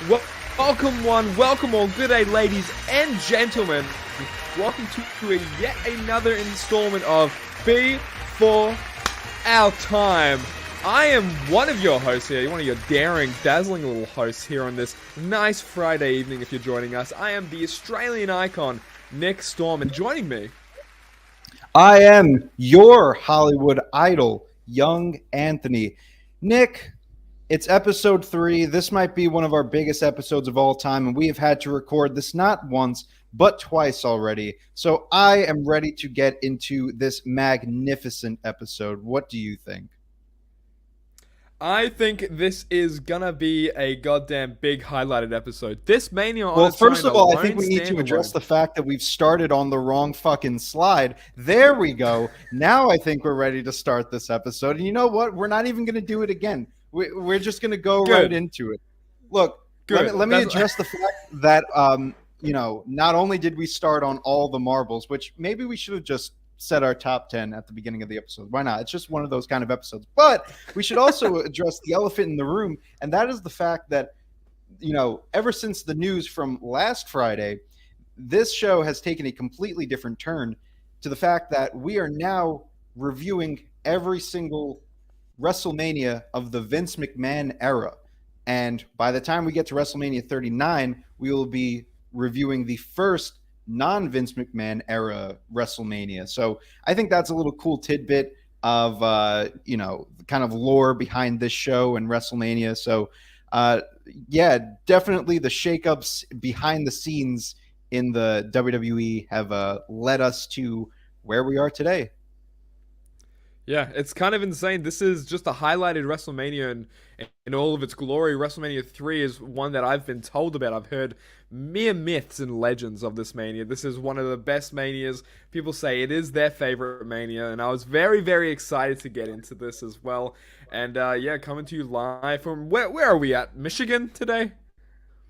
Well, welcome one, welcome all, good day ladies and gentlemen. Welcome to yet another installment of Before Our Time. I am one of your hosts here, one of your daring, dazzling little hosts here on this nice Friday evening if you're joining us. I am the Australian icon, Nick Storm, and joining me... I am your Hollywood idol, Young Anthony. Nick, it's episode 3. This might be one of our biggest episodes of all time, and we have had to record this not once, but twice already. So I am ready to get into this magnificent episode. What do you think? I think this is gonna be a goddamn big highlighted episode. This Mania on Well, its first own of all, I alone think we need to address standalone. the fact that we've started on the wrong fucking slide. There we go. Now I think we're ready to start this episode. And you know what? We're not even going to do it again. We're just going to go Good. right into it. Look, Good. let me That's- address the fact that, not only did we start on all the marbles, which maybe we should have just set our top 10 at the beginning of the episode. Why not? It's just one of those kind of episodes. But we should also address the elephant in the room, and that is the fact that, ever since the news from last Friday, this show has taken a completely different turn to the fact that we are now reviewing every single WrestleMania of the Vince McMahon era. And by the time we get to WrestleMania 39, we will be reviewing the first non-Vince McMahon era WrestleMania. So I think that's a little cool tidbit of, kind of lore behind this show and WrestleMania. So, definitely the shakeups behind the scenes in the WWE have led us to where we are today. Yeah, it's kind of insane. This is just a highlighted WrestleMania in all of its glory. WrestleMania 3 is one that I've been told about. I've heard mere myths and legends of this Mania. This is one of the best Manias. People say it is their favorite Mania, and I was very, very excited to get into this as well. And coming to you live from, where are we at? Michigan today?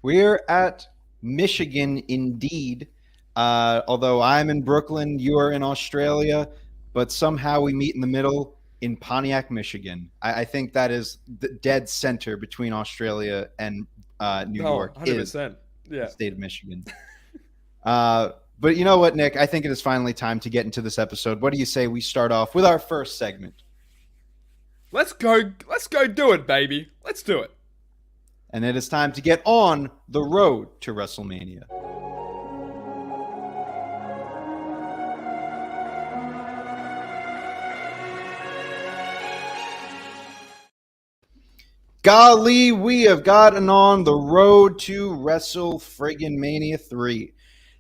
We're at Michigan indeed. Although I'm in Brooklyn, you are in Australia. But somehow we meet in the middle in Pontiac, Michigan. I think that is the dead center between Australia and New York. 100%. The state of Michigan. But you know what, Nick? I think it is finally time to get into this episode. What do you say we start off with our first segment? Let's go do it, baby. Let's do it. And it is time to get on the road to WrestleMania. Golly, we have gotten on the road to Mania 3.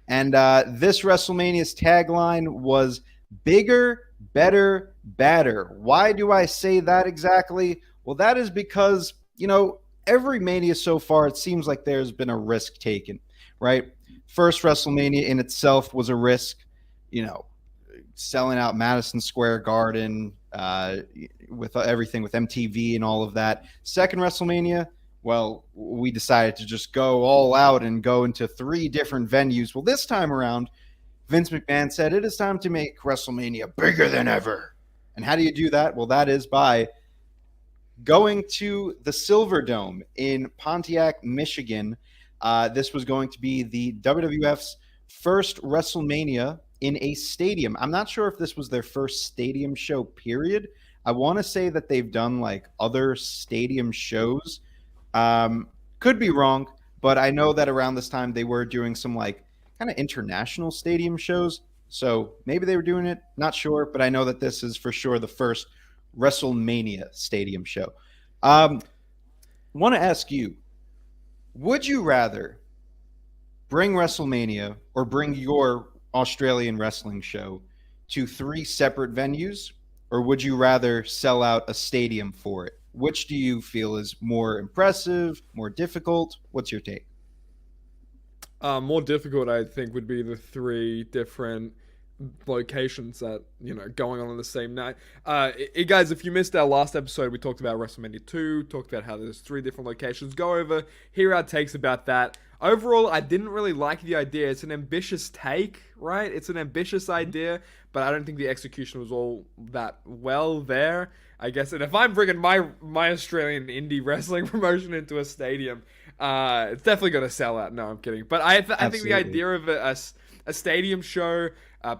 And this WrestleMania's tagline was bigger, better, badder. Why do I say that exactly? Well, that is because, every Mania so far, it seems like there's been a risk taken, right? First WrestleMania in itself was a risk, selling out Madison Square Garden, with everything with MTV and all of that. Second WrestleMania, well, we decided to just go all out and go into 3 different venues. Well, this time around, Vince McMahon said it is time to make WrestleMania bigger than ever. And how do you do that? Well, that is by going to the Silverdome in Pontiac, Michigan. This was going to be the WWF's first WrestleMania in a stadium. I'm not sure if this was their first stadium show, period. I want to say that they've done other stadium shows. Could be wrong, but I know that around this time they were doing some kind of international stadium shows. So maybe they were doing it, not sure, but I know that this is for sure the first WrestleMania stadium show. Want to ask you, would you rather bring WrestleMania or bring your Australian wrestling show to 3 separate venues, or would you rather sell out a stadium for it? Which do you feel is more impressive, more difficult? What's your take? More difficult, I think, would be the 3 different locations that, going on the same night. Guys, if you missed our last episode, we talked about WrestleMania 2, talked about how there's 3 different locations. Go over, hear our takes about that. Overall, I didn't really like the idea. It's an ambitious take, right? It's an ambitious idea, but I don't think the execution was all that well there. I guess, and if I'm bringing my Australian indie wrestling promotion into a stadium, It's definitely gonna sell out. No, I'm kidding. But I think the Absolutely. idea of a stadium show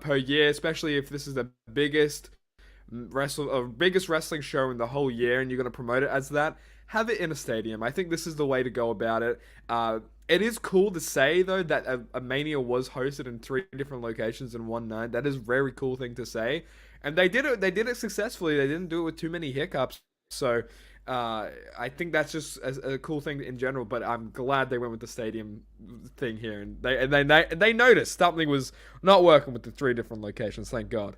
per year, especially if this is the biggest wrestling show in the whole year, and you're gonna promote it as that, have it in a stadium. I think this is the way to go about it. It is cool to say though that a Mania was hosted in 3 different locations in one night. That is a very cool thing to say, and they did it. They did it successfully. They didn't do it with too many hiccups. So I think that's just a cool thing in general. But I'm glad they went with the stadium thing here, and they noticed something was not working with the 3 different locations. Thank God.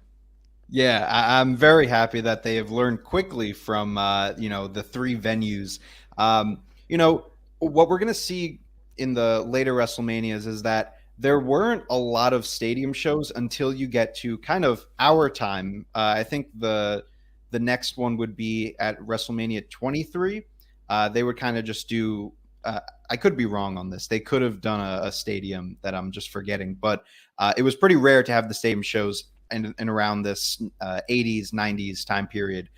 Yeah, I'm very happy that they have learned quickly from the 3 venues. What we're gonna see in the later WrestleManias is that there weren't a lot of stadium shows until you get to kind of our time. I think the next one would be at WrestleMania 23. They would kind of just do. I could be wrong on this. They could have done a stadium that I'm just forgetting, but it was pretty rare to have the stadium shows and around this 80s, 90s time period.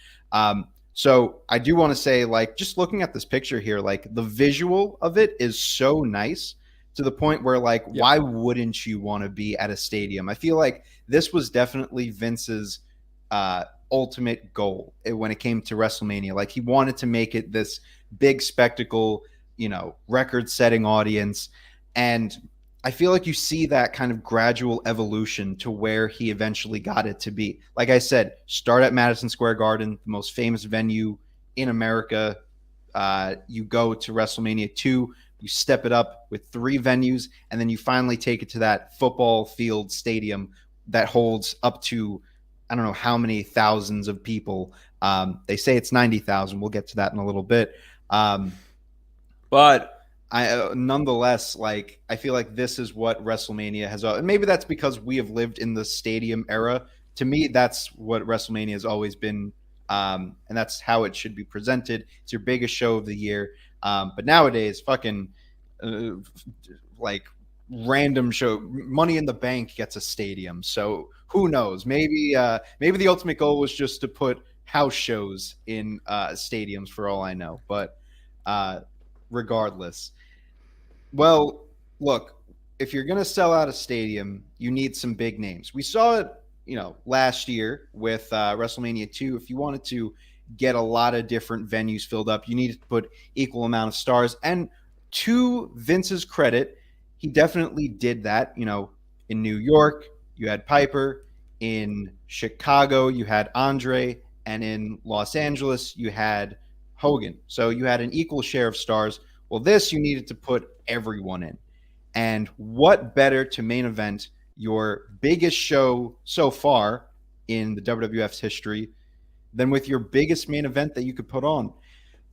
So I do want to say, like, just looking at this picture here, like the visual of it is so nice to the point where, like, Yep. why wouldn't you want to be at a stadium? I feel like this was definitely Vince's ultimate goal when it came to WrestleMania. Like, he wanted to make it this big spectacle, record-setting audience. And I feel like you see that kind of gradual evolution to where he eventually got it to be. Like I said, start at Madison Square Garden, the most famous venue in America. You go to WrestleMania 2, you step it up with 3 venues, and then you finally take it to that football field stadium that holds up to, I don't know how many thousands of people. They say it's 90,000. We'll get to that in a little bit. But nonetheless, like, I feel like this is what WrestleMania has. And maybe that's because we have lived in the stadium era. To me, that's what WrestleMania has always been, and that's how it should be presented. It's your biggest show of the year. But nowadays, fucking like random show, Money in the Bank gets a stadium. So who knows? Maybe the ultimate goal was just to put house shows in stadiums, for all I know. But regardless. Well, look, if you're going to sell out a stadium, you need some big names. We saw it, last year with WrestleMania 2. If you wanted to get a lot of different venues filled up, you needed to put equal amount of stars. And to Vince's credit, he definitely did that. In New York, you had Piper. In Chicago, you had Andre. And in Los Angeles, you had Hogan. So you had an equal share of stars. Well, this you needed to put everyone in. And what better to main event your biggest show so far in the WWF's history than with your biggest main event that you could put on?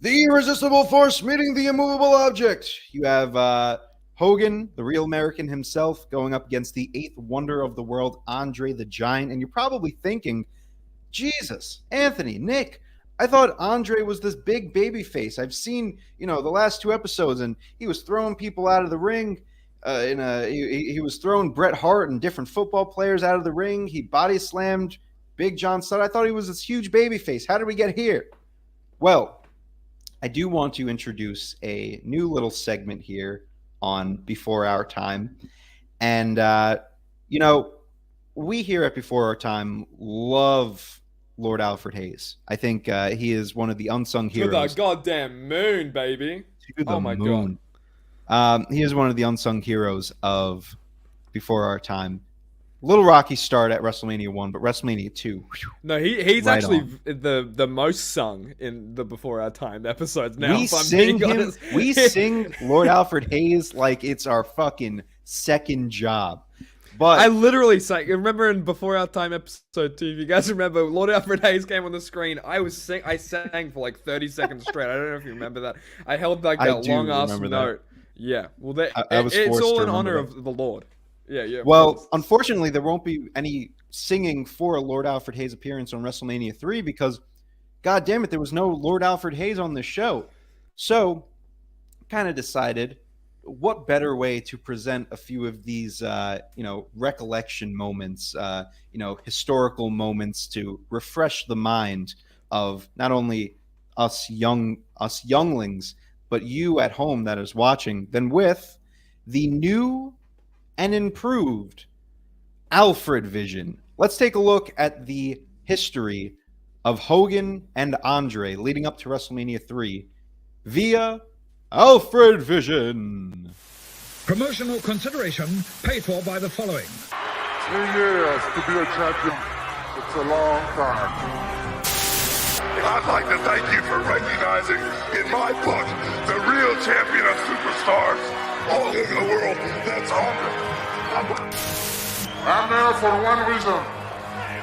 The irresistible force meeting the immovable object. You have Hogan, the real American himself, going up against the 8th wonder of the world, Andre the Giant. And you're probably thinking, Jesus, Anthony, Nick, I thought Andre was this big baby face. I've seen, the last 2 episodes, and he was throwing people out of the ring. He was throwing Bret Hart and different football players out of the ring. He body slammed Big John Studd. I thought he was this huge baby face. How did we get here? Well, I do want to introduce a new little segment here on Before Our Time. And, we here at Before Our Time love Lord Alfred Hayes. I think he is one of the unsung To heroes. the goddamn moon, baby. To the Oh my moon. God. He is one of the unsung heroes of Before Our Time. Little rocky start at WrestleMania 1, but WrestleMania 2. Whew, No, he's right actually on. the most sung in the Before Our Time episodes now. We if I'm sing being him. honest. We sing Lord Alfred Hayes like it's our fucking second job. But I literally sang. Remember in Before Our Time episode 2, if you guys remember, Lord Alfred Hayes came on the screen. I sang for like 30 seconds straight. I don't know if you remember that. I held like I that do long ass remember that. note. Yeah, well, I was it's forced all to in remember honor that. of the Lord. Yeah, yeah. Of Well, course. unfortunately, there won't be any singing for a Lord Alfred Hayes appearance on WrestleMania 3 because, God damn it, there was no Lord Alfred Hayes on the show. So, kind of decided, what better way to present a few of these, recollection moments, historical moments to refresh the mind of not only us younglings, but you at home that is watching than with the new and improved Alfred Vision. Let's take a look at the history of Hogan and Andre leading up to WrestleMania 3 via Alfred Vision. Promotional consideration paid for by the following. 3 years to be a champion. It's a long time. I'd like to thank you for recognizing, in my book, the real champion of superstars all over the world. That's Honky. I'm there for one reason.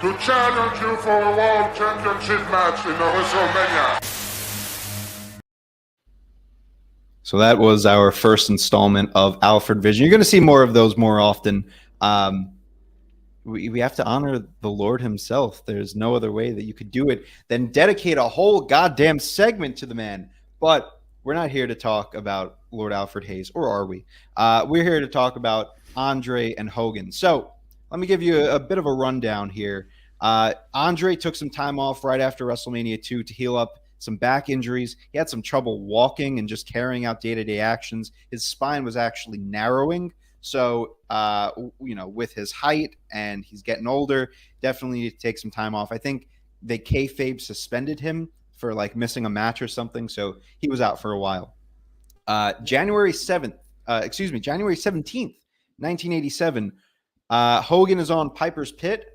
To challenge you for a world championship match in the WrestleMania. So that was our first installment of Alfred Vision. You're going to see more of those more often. We have to honor the Lord himself. There's no other way that you could do it than dedicate a whole goddamn segment to the man. But we're not here to talk about Lord Alfred Hayes, or are we? We're here to talk about Andre and Hogan. So let me give you a bit of a rundown here. Andre took some time off right after WrestleMania 2 to heal up some back injuries. He had some trouble walking and just carrying out day-to-day actions. His spine was actually narrowing. So, with his height and he's getting older, definitely need to take some time off. I think they kayfabe suspended him for like missing a match or something. So he was out for a while. January 17th, 1987, Hogan is on Piper's Pit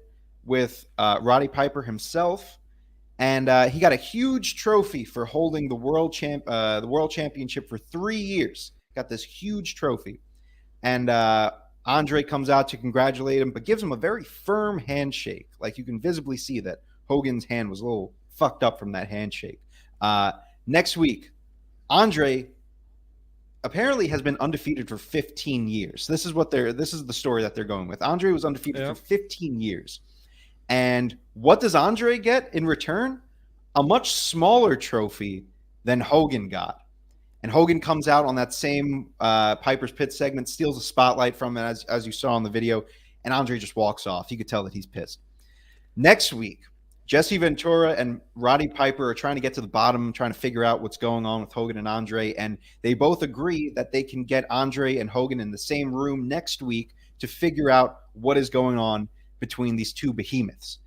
with Roddy Piper himself. And he got a huge trophy for holding the world championship for 3 years. Got this huge trophy. And Andre comes out to congratulate him, but gives him a very firm handshake. Like you can visibly see that Hogan's hand was a little fucked up from that handshake. Next week, Andre apparently has been undefeated for 15 years. This is the story that they're going with. Andre was undefeated for 15 years. And what does Andre get in return? A much smaller trophy than Hogan got. And Hogan comes out on that same Piper's Pit segment, steals the spotlight from it, as you saw in the video, and Andre just walks off. You could tell that he's pissed. Next week, Jesse Ventura and Roddy Piper are trying to get to the bottom, trying to figure out what's going on with Hogan and Andre, and they both agree that they can get Andre and Hogan in the same room next week to figure out what is going on between these two behemoths.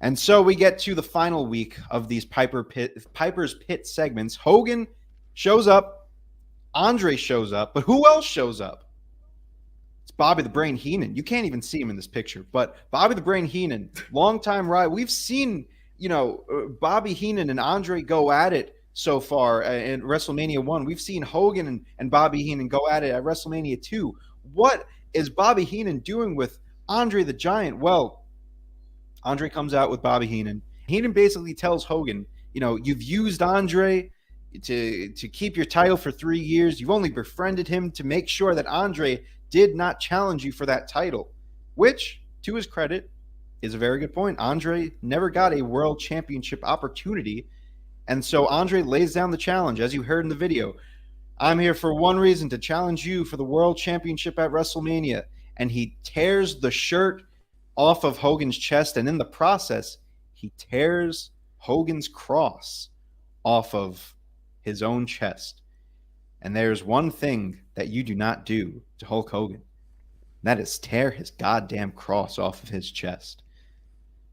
And so we get to the final week of these Piper's Pit segments. Hogan shows up, Andre shows up, but who else shows up? It's Bobby the Brain Heenan. You can't even see him in this picture, but Bobby the Brain Heenan, longtime rival. We've seen, Bobby Heenan and Andre go at it so far in WrestleMania 1. We've seen Hogan and Bobby Heenan go at it at WrestleMania 2. What is Bobby Heenan doing with Andre the Giant? Well, Andre comes out with Bobby Heenan. Heenan basically tells Hogan, you've used Andre to keep your title for 3 years. You've only befriended him to make sure that Andre did not challenge you for that title, which, to his credit, is a very good point. Andre never got a world championship opportunity, and so Andre lays down the challenge, as you heard in the video. I'm here for one reason, to challenge you for the world championship at WrestleMania. And he tears the shirt off of Hogan's chest, and in the process, he tears Hogan's cross off of his own chest. And there's one thing that you do not do to Hulk Hogan. And that is tear his goddamn cross off of his chest.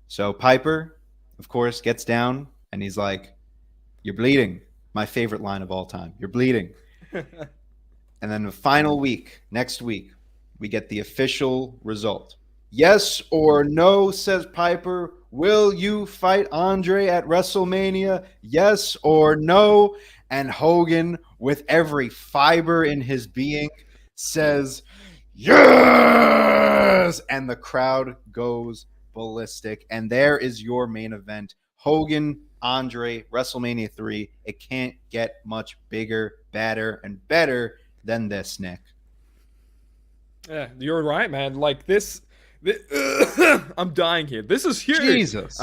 So Piper, of course, gets down and he's like, "You're bleeding." My favorite line of all time. "You're bleeding." And then the final week, next week, we get the official result. Yes or no, says Piper. Will you fight Andre at WrestleMania? Yes or no? And Hogan, with every fiber in his being, says, yes! And the crowd goes ballistic. And there is your main event. Hogan, Andre, WrestleMania 3. It can't get much bigger, badder, and better than this, Nick. Yeah, you're right, man. Like this I'm dying here. This is huge. Jesus.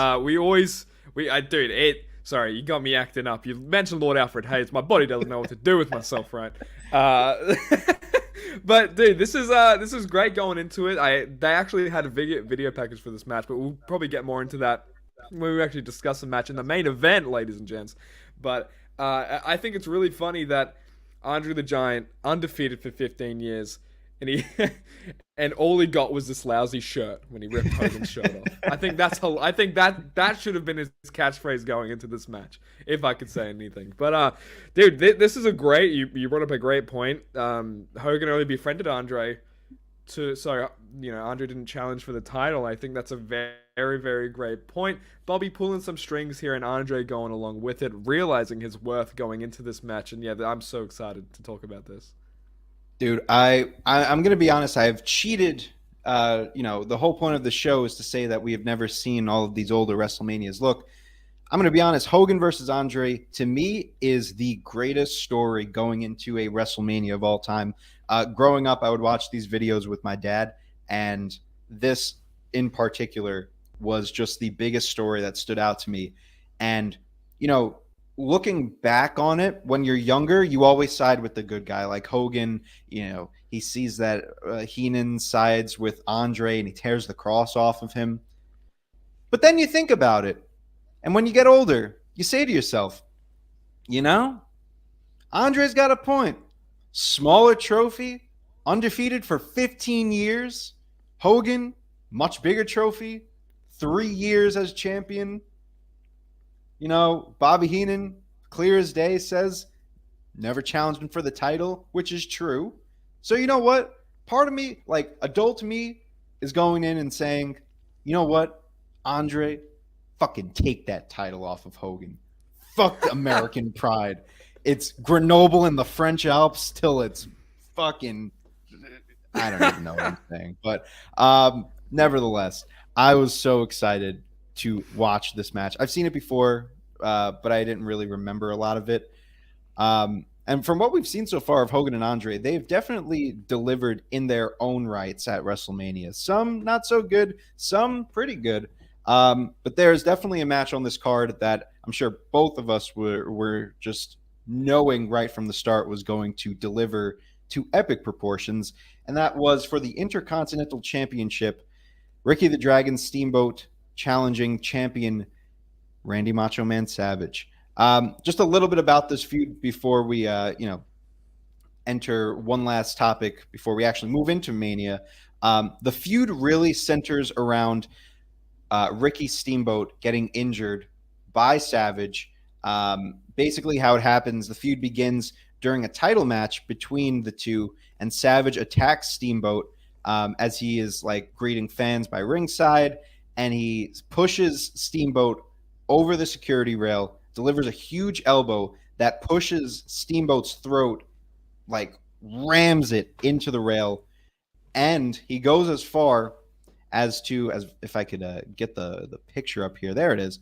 Sorry, you got me acting up. You mentioned Lord Alfred Hayes. My body doesn't know what to do with myself, right? But dude, this is great going into it. They actually had a video package for this match, but we'll probably get more into that when we actually discuss the match in the main event, ladies and gents. But I think it's really funny that Andre the Giant, undefeated for 15 years, and he and all he got was this lousy shirt when he ripped Hogan's shirt off. I think that should have been his catchphrase going into this match, if I could say anything. But dude, this is a great. You brought up a great point. Hogan only befriended Andre. Andre didn't challenge for the title. I think that's a very, very great point. Bobby pulling some strings here and Andre going along with it, realizing his worth going into this match. And yeah, I'm so excited to talk about this. Dude, I'm going to be honest. I've cheated. The whole point of the show is to say that we have never seen all of these older WrestleManias. Look, I'm going to be honest. Hogan versus Andre, to me, is the greatest story going into a WrestleMania of all time. Growing up, I would watch these videos with my dad, and this in particular was just the biggest story that stood out to me. And, looking back on it, when you're younger, you always side with the good guy. Like Hogan, he sees that Heenan sides with Andre and he tears the cross off of him. But then you think about it, and when you get older, you say to yourself, Andre's got a point. Smaller trophy, undefeated for 15 years. Hogan, much bigger trophy, 3 years as champion. Bobby Heenan, clear as day, says never challenged him for the title, which is true. So you know what? Part of me, like adult me, is going in and saying, you know what, Andre, fucking take that title off of Hogan. Fuck American pride. It's Grenoble in the French Alps till it's fucking, I don't even know what I'm saying. But nevertheless, I was so excited to watch this match. I've seen it before, but I didn't really remember a lot of it. And from what we've seen so far of Hogan and Andre, they've definitely delivered in their own rights at WrestleMania. Some not so good, some pretty good. But there's definitely a match on this card that I'm sure both of us were just knowing right from the start was going to deliver to epic proportions, and that was for the Intercontinental Championship, Ricky the Dragon Steamboat challenging champion Randy Macho Man Savage. Just a little bit about this feud before we, enter one last topic before we actually move into Mania. The feud really centers around Ricky Steamboat getting injured by Savage. Basically how it happens, the feud begins during a title match between the two, and Savage attacks Steamboat as he is like greeting fans by ringside, and he pushes Steamboat over the security rail, delivers a huge elbow that pushes Steamboat's throat, like rams it into the rail, and he goes as far as if I could get the picture up here, there it is.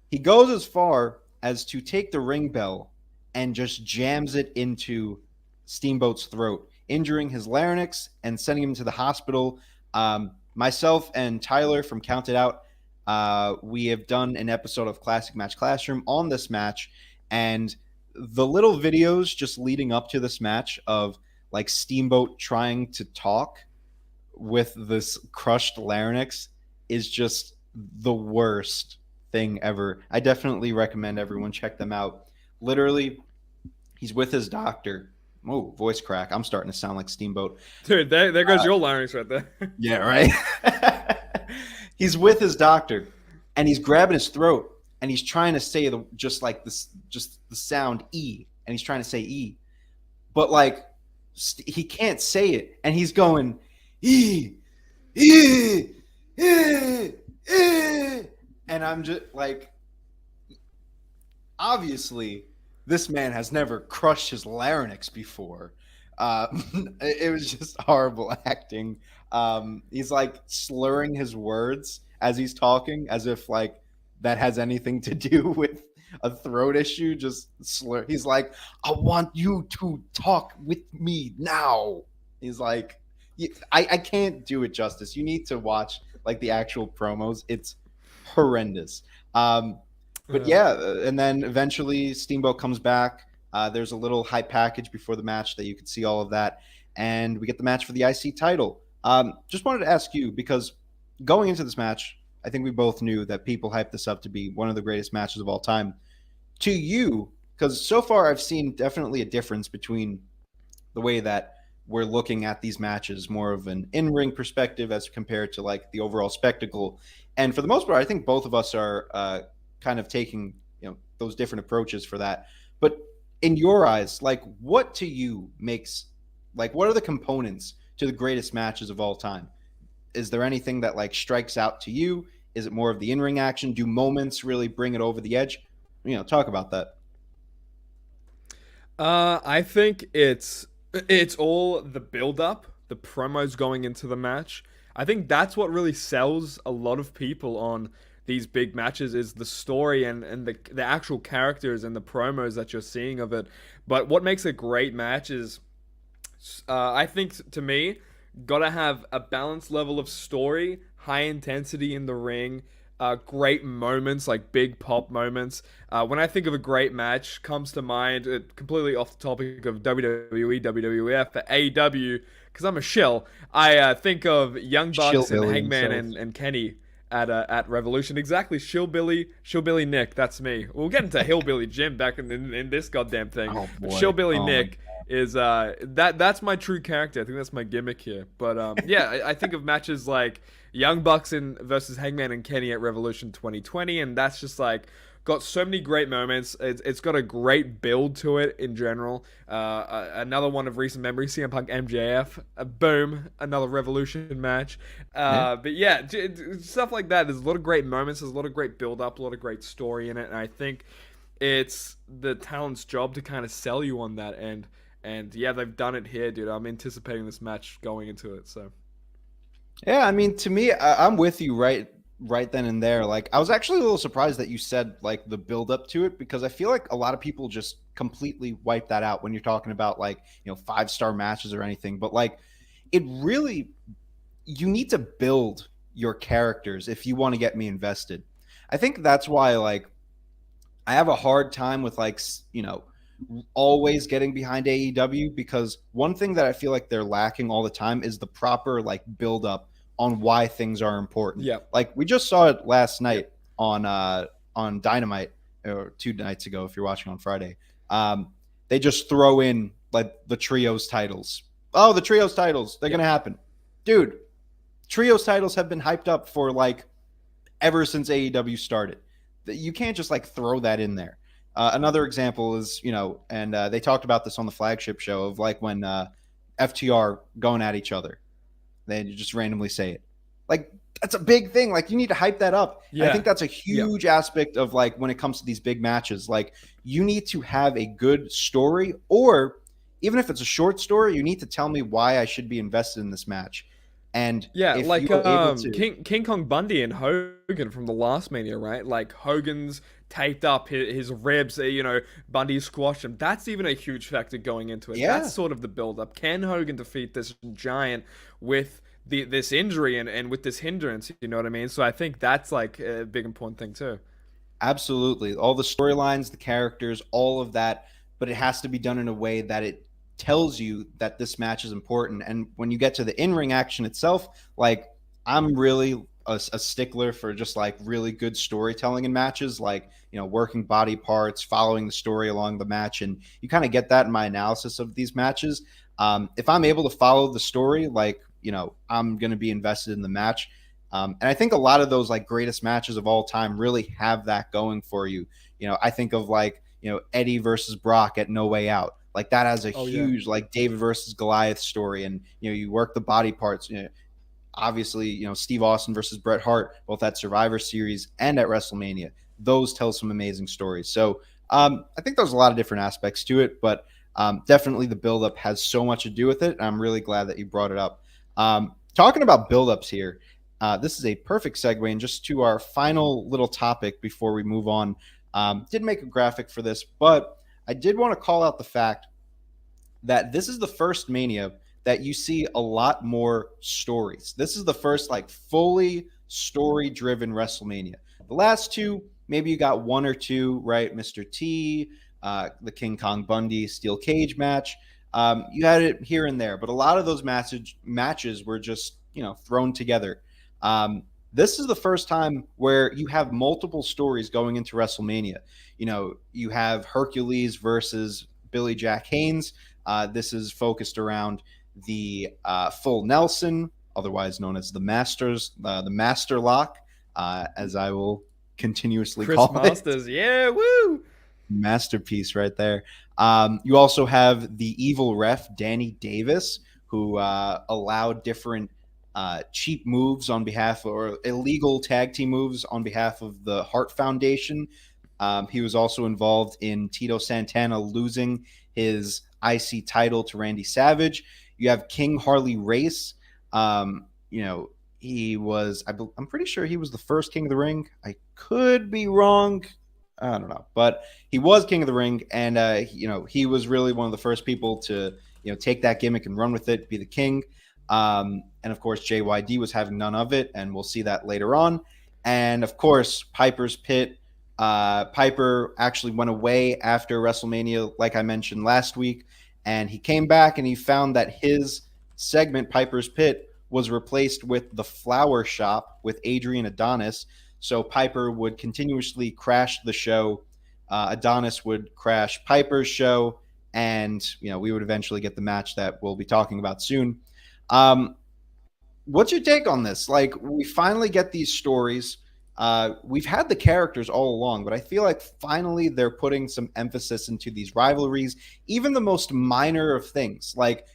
He goes as far as to take the ring bell and just jams it into Steamboat's throat, injuring his larynx and sending him to the hospital. Myself and Tyler from Count It Out, we have done an episode of Classic Match Classroom on this match, and the little videos just leading up to this match of like Steamboat trying to talk with this crushed larynx is just the worst thing ever. I definitely recommend everyone check them out. Literally, he's with his doctor. Oh, voice crack. I'm starting to sound like Steamboat. Dude, there goes your larynx right there. Yeah, right? He's with his doctor, and he's grabbing his throat, and he's trying to say just the sound E, and he's trying to say E. But, like, he can't say it, and he's going, E, E, E, E. And I'm just, like, obviously, this man has never crushed his larynx before. It was just horrible acting. He's like slurring his words as he's talking, as if like that has anything to do with a throat issue. Just slur. He's like, I want you to talk with me now. He's like, I can't do it justice. You need to watch like the actual promos. It's horrendous. But yeah, and then eventually Steamboat comes back. There's a little hype package before the match that you can see all of that. And we get the match for the IC title. Just wanted to ask you, because going into this match, I think we both knew that people hyped this up to be one of the greatest matches of all time. To you, because so far I've seen definitely a difference between the way that we're looking at these matches, more of an in-ring perspective as compared to like the overall spectacle. And for the most part, I think both of us are kind of taking those different approaches for that. But in your eyes, like what to you makes what are the components to the greatest matches of all time? Is there anything that like strikes out to you? Is it more of the in-ring action? Do moments really bring it over the edge? Talk about that. I think it's all the build-up, the promos going into the match. I think that's what really sells a lot of people on these big matches is the story and the actual characters and the promos that you're seeing of it. But what makes a great match is, I think to me, gotta have a balanced level of story, high intensity in the ring, great moments, like big pop moments. When I think of a great match, comes to mind, completely off the topic of WWE, WWF, but AEW, because I'm a shill, I think of Young Bucks and Hangman and Kenny at Revolution. Exactly, Shillbilly Nick, that's me. We'll get into Hillbilly Jim back in this goddamn thing. Oh, boy. Shillbilly Nick is that's my true character. I think that's my gimmick here. But yeah, I think of matches like Young Bucks versus Hangman and Kenny at Revolution 2020, and that's just like got so many great moments. It's got a great build to it in general. Another one of recent memory, CM Punk MJF. Boom, another Revolution match. But yeah, stuff like that. There's a lot of great moments. There's a lot of great build up, a lot of great story in it, and I think it's the talent's job to kind of sell you on that. And yeah, they've done it here, dude. I'm anticipating this match going into it. So yeah, I mean, to me, I'm with you right then and there. Like, I was actually a little surprised that you said like the build up to it, because I feel like a lot of people just completely wipe that out when you're talking about like 5-star matches or anything. But like, it really, you need to build your characters if you want to get me invested. I think that's why like I have a hard time with like always getting behind AEW, because one thing that I feel like they're lacking all the time is the proper like build up on why things are important. Yeah. Like we just saw it last night on Dynamite, or 2 nights ago if you're watching on Friday. They just throw in like the trios titles. Oh, the trios titles, they're gonna happen. Dude, trios titles have been hyped up for like ever since AEW started. You can't just like throw that in there. Another example is, and they talked about this on the flagship show of like when FTR going at each other. They just randomly say it. Like, that's a big thing. Like, you need to hype that up. Yeah. I think that's a huge aspect of like when it comes to these big matches. Like, you need to have a good story, or even if it's a short story, you need to tell me why I should be invested in this match. And yeah, like King Kong Bundy and Hogan from the last Mania, right? Like Hogan's taped up his ribs, Bundy squashed him. That's even a huge factor going into it. Yeah. That's sort of the build-up. Can Hogan defeat this giant with this injury and with this hindrance? You know what I mean? So I think that's like a big important thing too. Absolutely. All the storylines, the characters, all of that, but it has to be done in a way that it tells you that this match is important. And when you get to the in-ring action itself, like I'm really a stickler for just like really good storytelling in matches, like working body parts, following the story along the match, and you kind of get that in my analysis of these matches. If I'm able to follow the story, like I'm going to be invested in the match. And I think a lot of those like greatest matches of all time really have that going for you. I think of like Eddie versus Brock at No Way Out. Like that has a huge like David versus Goliath story, and you work the body parts. Obviously, Steve Austin versus Bret Hart, both at Survivor Series and at WrestleMania. Those tell some amazing stories. So I think there's a lot of different aspects to it, but definitely the buildup has so much to do with it. And I'm really glad that you brought it up. Talking about buildups here, this is a perfect segue and just to our final little topic before we move on. Didn't make a graphic for this, but I did want to call out the fact that this is the first Mania that you see a lot more stories. This is the first like fully story-driven WrestleMania. The last two, maybe you got one or two, right? Mr. T, the King Kong Bundy steel cage match. You had it here and there, but a lot of those matches were just thrown together. this is the first time where you have multiple stories going into WrestleMania. You know, you have Hercules versus Billy Jack Haynes. This is focused around the full Nelson, otherwise known as the Master Lock, as I will continuously Chris call Masters, yeah, woo! Masterpiece right there. You also have the evil ref, Danny Davis, who allowed different cheap moves on behalf, or illegal tag team moves on behalf of the Hart Foundation. He was also involved in Tito Santana losing his IC title to Randy Savage. You have King Harley Race. He was, I'm pretty sure he was the first King of the Ring. I could be wrong. I don't know. But he was King of the Ring, and, he was really one of the first people to, take that gimmick and run with it, be the king. And, of course, JYD was having none of it, and we'll see that later on. And, of course, Piper's Pit. Piper actually went away after WrestleMania, like I mentioned last week, and he came back and he found that his segment, Piper's Pit, was replaced with the Flower Shop with Adrian Adonis. So Piper would continuously crash the show. Adonis would crash Piper's show, and we would eventually get the match that we'll be talking about soon. What's your take on this? Like, we finally get these stories. We've had the characters all along, but I feel like finally they're putting some emphasis into these rivalries, even the most minor of things, like,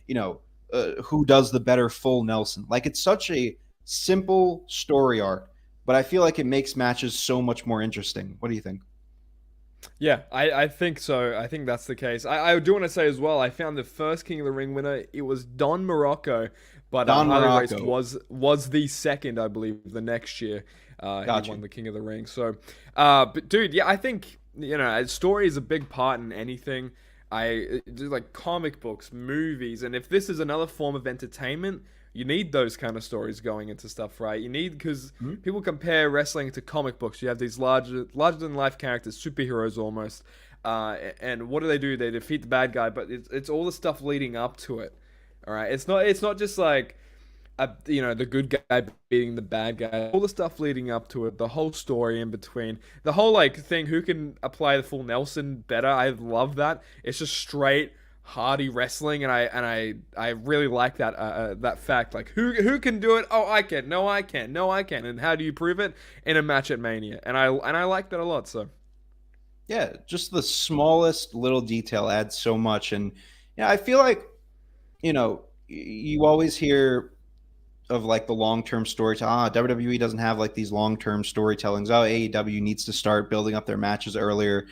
who does the better full Nelson. Like, it's such a simple story arc, but I feel like it makes matches so much more interesting. What do you think? Yeah, I think so. I think that's the case. I do want to say as well, I found the first King of the Ring winner. It was Don Morocco, but Harley Race was the second, I believe, the next year. He won the King of the Ring. So, but dude, yeah, I think, story is a big part in anything. I do like comic books, movies, and if this is another form of entertainment, you need those kind of stories going into stuff, right? You need, because people compare wrestling to comic books. You have these larger than life characters, superheroes almost, and what do? They defeat the bad guy, but it's all the stuff leading up to it. All right, it's not just like the good guy beating the bad guy. All the stuff leading up to it, the whole story in between, the whole thing. Who can apply the full Nelson better? I love that. It's just straight hardy wrestling, and I really like that fact. Like, who can do it? Oh, I can. No, I can. No, I can. And how do you prove it? In a match at Mania. And I like that a lot. So yeah, just the smallest little detail adds so much. And I feel like you always hear of like the long-term story. WWE doesn't have like these long-term storytellings. AEW needs to start building up their matches earlier.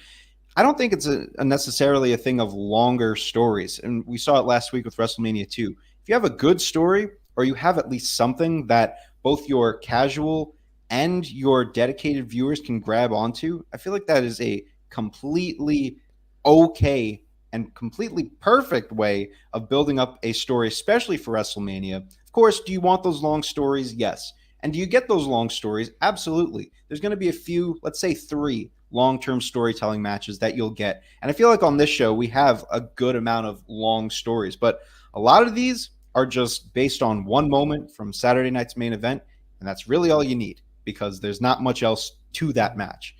I don't think it's necessarily a thing of longer stories. And we saw it last week with WrestleMania 2. If you have a good story, or you have at least something that both your casual and your dedicated viewers can grab onto, I feel like that is a completely okay and completely perfect way of building up a story, especially for WrestleMania. Of course, do you want those long stories? Yes. And do you get those long stories? Absolutely. There's going to be a few, let's say 3 long-term storytelling matches that you'll get. And I feel like on this show, we have a good amount of long stories, but a lot of these are just based on one moment from Saturday night's main event. And that's really all you need, because there's not much else to that match.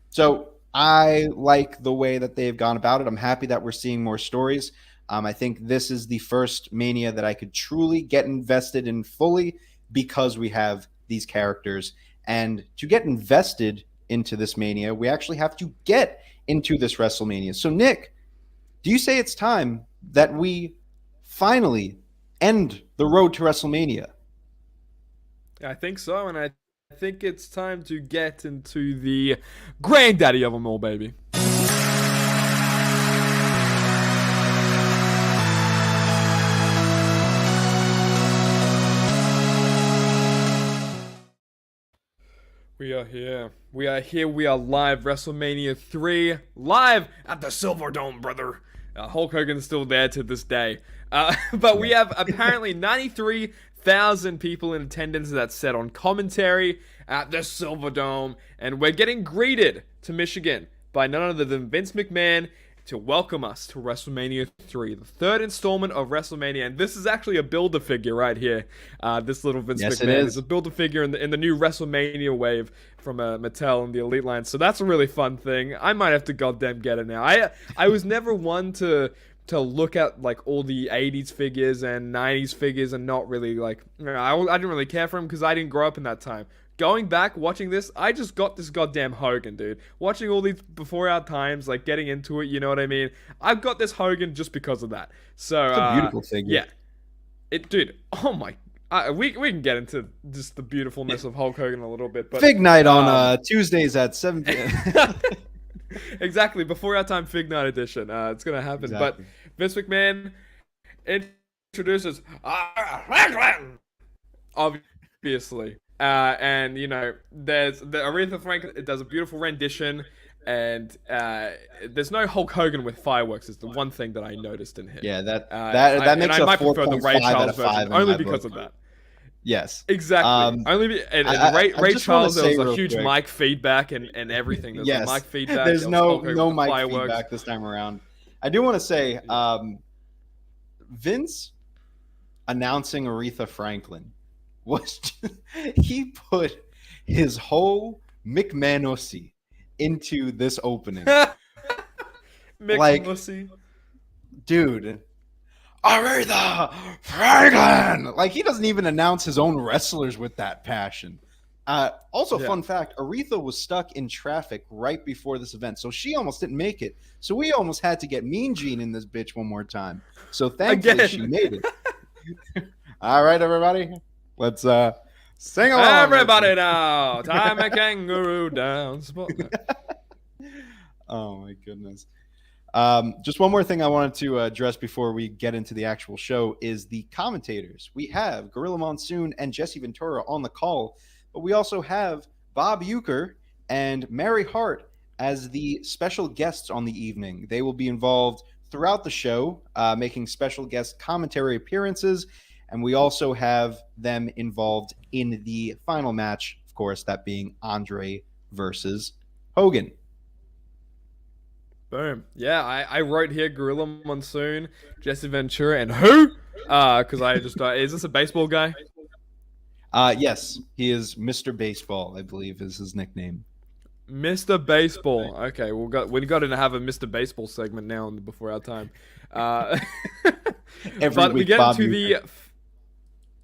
So I like the way that they've gone about it. I'm happy that we're seeing more stories. I think this is the first Mania that I could truly get invested in fully, because we have these characters. And to get invested into this Mania, we actually have to get into this WrestleMania. So Nick, do you say it's time that we finally end the road to WrestleMania? I think so, and I think it's time to get into the granddaddy of them all, baby. We are here. We are here. We are live. WrestleMania 3. Live at the Silverdome, brother. Hulk Hogan's still there to this day. But we have apparently 93,000 people in attendance, that's set on commentary at the Silverdome. And we're getting greeted to Michigan by none other than Vince McMahon, to welcome us to WrestleMania 3, the third installment of WrestleMania. And this is actually a Build-A-Figure right here. This little Vince McMahon is a Build-A-Figure in the new WrestleMania wave from Mattel and the Elite line. So that's a really fun thing. I might have to goddamn get it now. I was never one to look at like all the 80s figures and 90s figures and not really like, I didn't really care for them because I didn't grow up in that time. Going back, watching this, I just got this goddamn Hogan, dude. Watching all these before our times, like getting into it, you know what I mean? I've got this Hogan just because of that. So, it's a beautiful figure. Yeah. Dude, oh my, we can get into just the beautifulness of Hulk Hogan a little bit. But Fig Night on Tuesdays at 7 p.m. Exactly, before our time Fig Night edition. It's going to happen. Exactly. But Vince McMahon introduces obviously. And you know, there's the Aretha Franklin. It does a beautiful rendition, and there's no Hulk Hogan with fireworks. Is the one thing that I noticed in here. Yeah, that makes I a might prefer the Ray 4.5 out Charles of 5 version in only my because book. of that. Yes, Exactly. Ray just Charles, wanna there was say a real huge quick. mic feedback and everything. There's yes. mic feedback. There's no mic fireworks. feedback this time around. I do want to say, Vince announcing Aretha Franklin was he put his whole McMahon-ossy into this opening. McMussy. Dude, Aretha Franklin! Like, he doesn't even announce his own wrestlers with that passion. Also, fun fact, Aretha was stuck in traffic right before this event, so she almost didn't make it. So we almost had to get Mean Gene in this bitch one more time. So thankfully she made it. All right, everybody. Let's sing along. Everybody now. Tie my kangaroo down. Oh, my goodness. Just one more thing I wanted to address before we get into the actual show is the commentators. We have Gorilla Monsoon and Jesse Ventura on the call, but we also have Bob Uecker and Mary Hart as the special guests on the evening. They will be involved throughout the show, making special guest commentary appearances, and we also have them involved in the final match, of course, that being Andre versus Hogan. Boom. Yeah, I wrote here Gorilla Monsoon, Jesse Ventura, and who? Because I just is this a baseball guy? Yes, he is Mr. Baseball, I believe is his nickname. Mr. Baseball. Okay, we got to have a Mr. Baseball segment now before our time. Every week, Bob Uecker.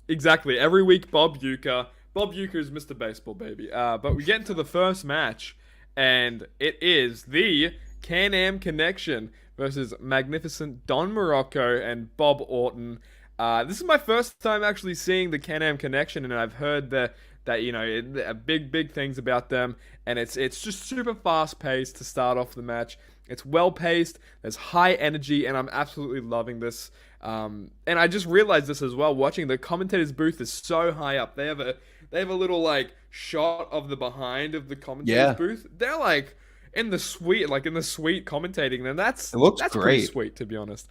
Exactly, every week Bob Uecker. Bob Uecker is Mr. Baseball, baby. But we get into the first match, and it is the Can-Am Connection versus Magnificent Don Morocco and Bob Orton. This is my first time actually seeing the Can-Am Connection, and I've heard that you know big things about them, and it's just super fast paced to start off the match. It's well paced. There's high energy, and I'm absolutely loving this. And I just realized this as well. Watching the commentators' booth is so high up. They have a little like shot of the behind of the commentators' booth. They're like in the suite commentating. Then that's great. Pretty sweet, to be honest.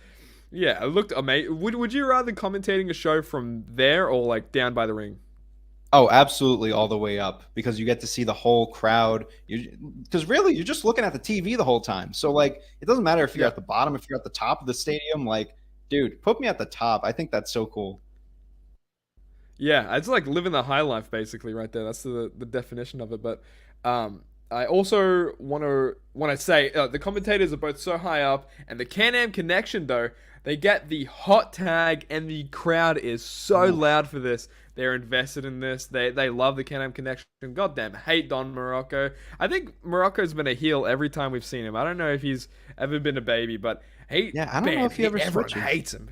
Yeah, it looked amazing. Would you rather commentating a show from there or like down by the ring? Oh, absolutely, all the way up, because you get to see the whole crowd. Because really, you're just looking at the TV the whole time. So like, it doesn't matter if you're at the bottom, if you're at the top of the stadium. Like, dude, put me at the top. I think that's so cool. Yeah, it's like living the high life, basically, right there. That's the definition of it. But I also want to say the commentators are both so high up, and the Can-Am Connection, though, they get the hot tag, and the crowd is so loud for this. They're invested in this. They love the Can-Am Connection. Goddamn, hate Don Morocco. I think Morocco's been a heel every time we've seen him. I don't know if he's ever been a baby, but I don't know if he ever everyone switches. hates him.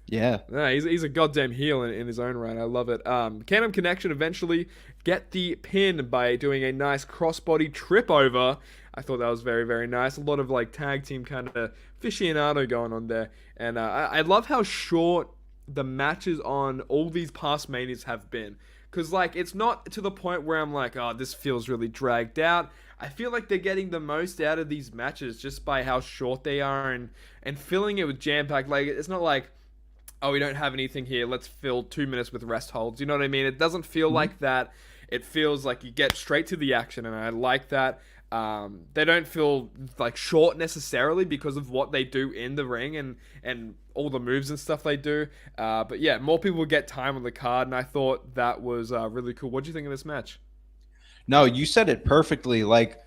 Yeah. No, he's a goddamn heel in his own right. I love it. Can-Am Connection eventually get the pin by doing a nice crossbody trip over. I thought that was very, very nice. A lot of like tag team kind of aficionado going on there. And I love how short the matches on all these past Manias have been. Because like it's not to the point where I'm like, oh, this feels really dragged out. I feel like they're getting the most out of these matches just by how short they are and filling it with jam-packed. Like it's not like, oh, we don't have anything here, let's fill 2 minutes with rest holds. You know what I mean? It doesn't feel like that. It feels like you get straight to the action, and I like that. They don't feel like short necessarily because of what they do in the ring and all the moves and stuff they do. But yeah, more people get time on the card, and I thought that was really cool. What do you think of this match? No, you said it perfectly. Like,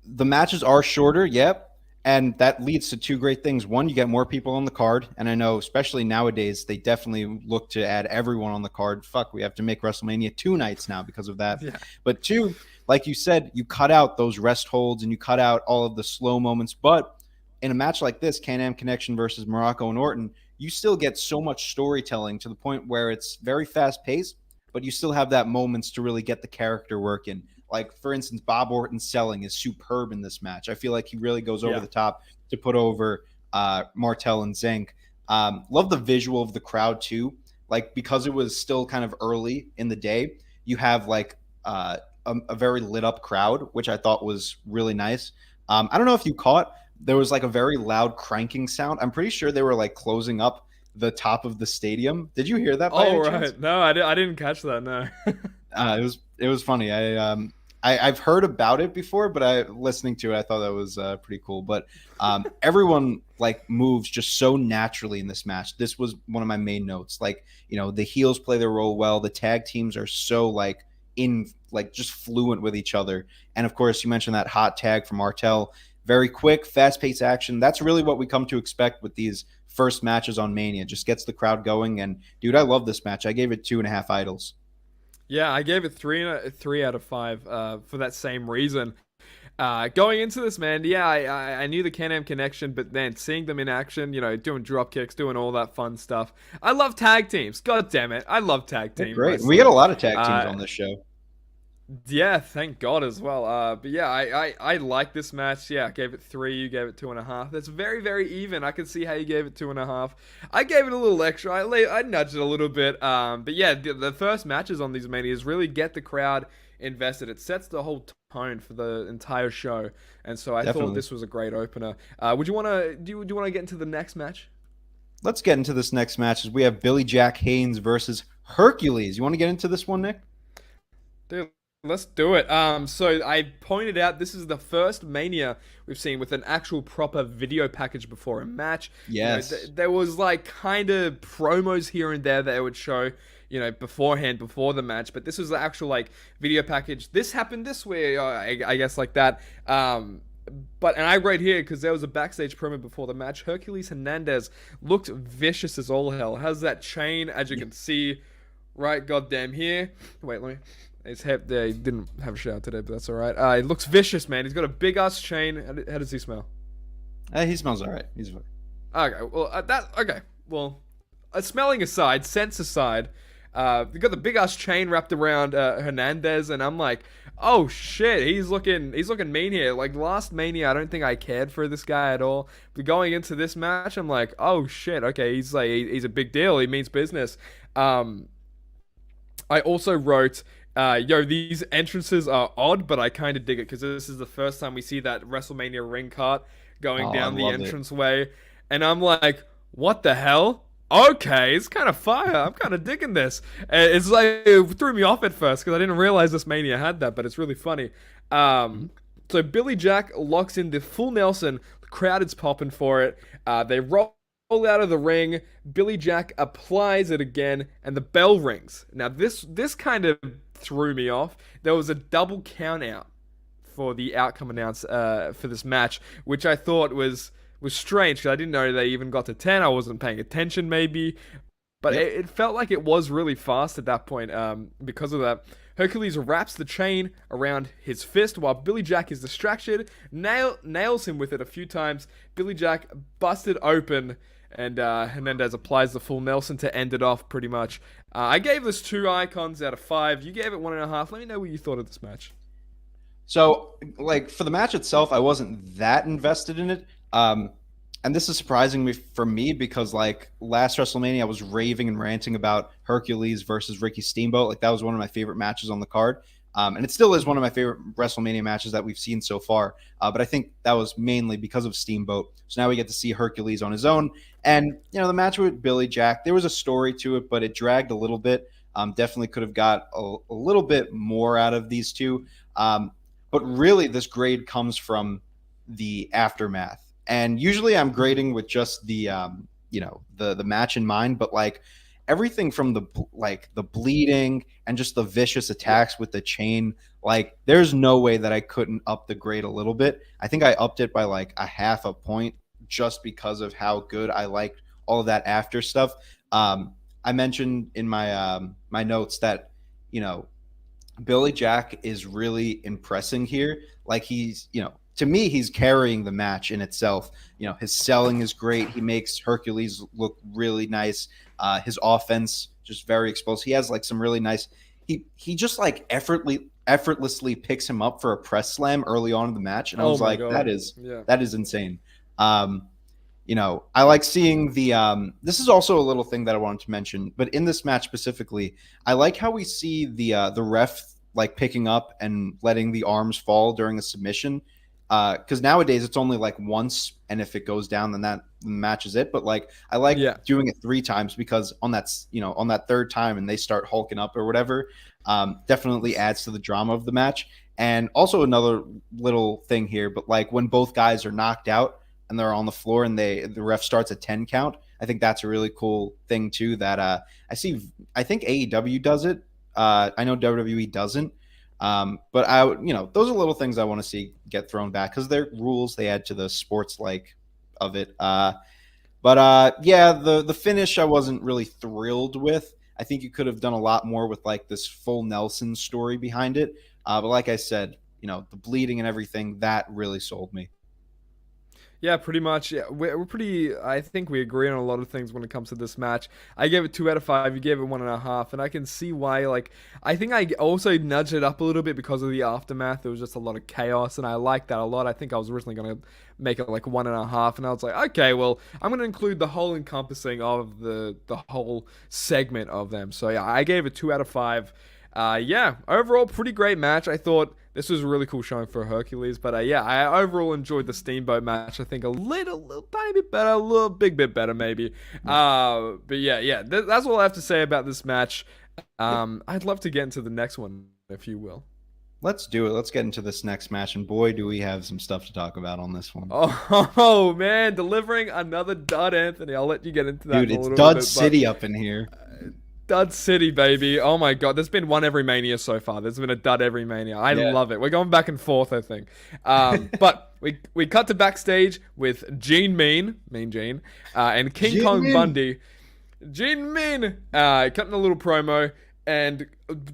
the matches are shorter, yep. And that leads to two great things. One, you get more people on the card. And I know, especially nowadays, they definitely look to add everyone on the card. Fuck, we have to make WrestleMania 2 nights now because of that. Yeah. But two, like you said, you cut out those rest holds and you cut out all of the slow moments. But in a match like this, Can-Am Connection versus Morocco and Orton, you still get so much storytelling to the point where it's very fast-paced, but you still have that moments to really get the character work in. Like, for instance, Bob Orton's selling is superb in this match. I feel like he really goes over the top to put over Martel and Zenk. Love the visual of the crowd, too. Like, because it was still kind of early in the day, you have, like, a very lit-up crowd, which I thought was really nice. I don't know if you caught, there was, like, a very loud cranking sound. I'm pretty sure they were, like, closing up the top of the stadium. Did you hear that? Oh, right. No, I didn't catch that, no. It was funny. I've heard about it before, but listening to it, I thought that was pretty cool. But everyone like moves just so naturally in this match. This was one of my main notes. Like, you know, the heels play their role well. The tag teams are so just fluent with each other. And of course, you mentioned that hot tag from Martel. Very quick, fast-paced action. That's really what we come to expect with these first matches on Mania. Just gets the crowd going. And dude, I love this match. I gave it 2.5 idols. Yeah, I gave it 3 out of 5 for that same reason. Going into this, man, yeah, I knew the Can-Am Connection, but then seeing them in action, you know, doing drop kicks, doing all that fun stuff. I love tag teams. God damn it, I love tag teams. Great. We get a lot of tag teams on this show. Yeah, thank God as well. But yeah, I like this match. Yeah, I gave it 3. You gave it 2.5. That's very, very even. I can see how you gave it 2.5. I gave it a little extra. I nudged it a little bit. But yeah, the first matches on these Manias really get the crowd invested. It sets the whole tone for the entire show. And so I thought this was a great opener. Would you want to do you want to get into the next match? Let's get into this next match as we have Billy Jack Haynes versus Hercules. You want to get into this one, Nick? Dude, let's do it. So I pointed out this is the first Mania we've seen with an actual proper video package before a match. Yes. You know, there was like kind of promos here and there that it would show, you know, beforehand, before the match. But this was the actual like video package. This happened this way, I guess like that. And I wrote here because there was a backstage promo before the match. Hercules Hernandez looked vicious as all hell. Has that chain, as you can see, right goddamn here. Wait, let me... His head, he didn't have a shower today, but that's all right. He looks vicious, man. He's got a big ass chain. How does he smell? He smells all right. He's fine. Okay, well, Well, smelling aside, sense aside, you got the big ass chain wrapped around Hernandez, and I'm like, oh shit, he's looking mean here. Like last Mania, I don't think I cared for this guy at all. But going into this match, I'm like, oh shit, okay, he's a big deal. He means business. I also wrote. These entrances are odd, but I kind of dig it because this is the first time we see that WrestleMania ring cart going down the entranceway. And I'm like, what the hell? Okay, it's kind of fire. I'm kind of digging this. It's like, it threw me off at first because I didn't realize this Mania had that, but it's really funny. So Billy Jack locks in the full Nelson. The crowd is popping for it. They roll out of the ring. Billy Jack applies it again, and the bell rings. Now, this kind of threw me off. There was a double count out for the outcome announced for this match, which I thought was strange because I didn't know they even got to 10. I wasn't paying attention maybe, but it felt like it was really fast at that point because of that. Hercules wraps the chain around his fist while Billy Jack is distracted, nails him with it a few times. Billy Jack busted open, and Hernandez applies the full Nelson to end it off pretty much. I gave this 2 icons out of 5. You gave it 1.5. Let me know what you thought of this match. So, like, for the match itself, I wasn't that invested in it. And this is surprising for me because, like, last WrestleMania, I was raving and ranting about Hercules versus Ricky Steamboat. Like, that was one of my favorite matches on the card. And it still is one of my favorite WrestleMania matches that we've seen so far. But I think that was mainly because of Steamboat. So now we get to see Hercules on his own. And, you know, the match with Billy Jack, there was a story to it, but it dragged a little bit. Definitely could have got a little bit more out of these two. But but really this grade comes from the aftermath. And usually I'm grading with just the the match in mind, but like everything from the bleeding and just the vicious attacks with the chain, like there's no way that I couldn't up the grade a little bit. I think I upped it by like a half a point just because of how good I liked all of that after stuff. I mentioned in my my notes that, Billy Jack is really impressing here. Like he's, to me, he's carrying the match in itself. His selling is great. He makes Hercules look really nice. His offense just very explosive. He has like some really nice. He just like effortlessly picks him up for a press slam early on in the match, and I was like, that is insane. I like seeing the. This is also a little thing that I wanted to mention, but in this match specifically, I like how we see the ref like picking up and letting the arms fall during a submission. Because nowadays it's only like once, and if it goes down, then that match is it. But like I like doing it 3 times, because on that third time and they start hulking up or whatever, definitely adds to the drama of the match. And also another little thing here, but like when both guys are knocked out and they're on the floor and the ref starts a 10 count, I think that's a really cool thing too. That I think AEW does it. I know WWE doesn't. But those are little things I want to see get thrown back, because they're rules they add to the sports of it. The finish I wasn't really thrilled with. I think you could have done a lot more with like this full Nelson story behind it. But like I said, the bleeding and everything, that really sold me. Yeah, pretty much. Yeah, we're pretty. I think we agree on a lot of things when it comes to this match. I gave it 2 out of 5. You gave it 1.5, and I can see why. Like, I think I also nudged it up a little bit because of the aftermath. There was just a lot of chaos, and I liked that a lot. I think I was originally going to make it like 1.5, and I was like, okay, well, I'm going to include the whole encompassing of the whole segment of them. So yeah, I gave it 2 out of 5. Overall, pretty great match. I thought this was a really cool showing for Hercules, but I overall enjoyed the Steamboat match. I think a little tiny bit better, a little big bit better maybe. That's all I have to say about this match. I'd love to get into the next one, if you will. Let's do it. Let's get into this next match, and boy, do we have some stuff to talk about on this one. Oh man, delivering another dud, Anthony. I'll let you get into that. Dude, it's Dud City up in here. Dud City, baby. Oh my god, there's been one every Mania so far. There's been a dud every Mania. I love it. We're going back and forth, I think. But we cut to backstage with Mean Gene, and King Kong Bundy. Gene Mean cutting a little promo. And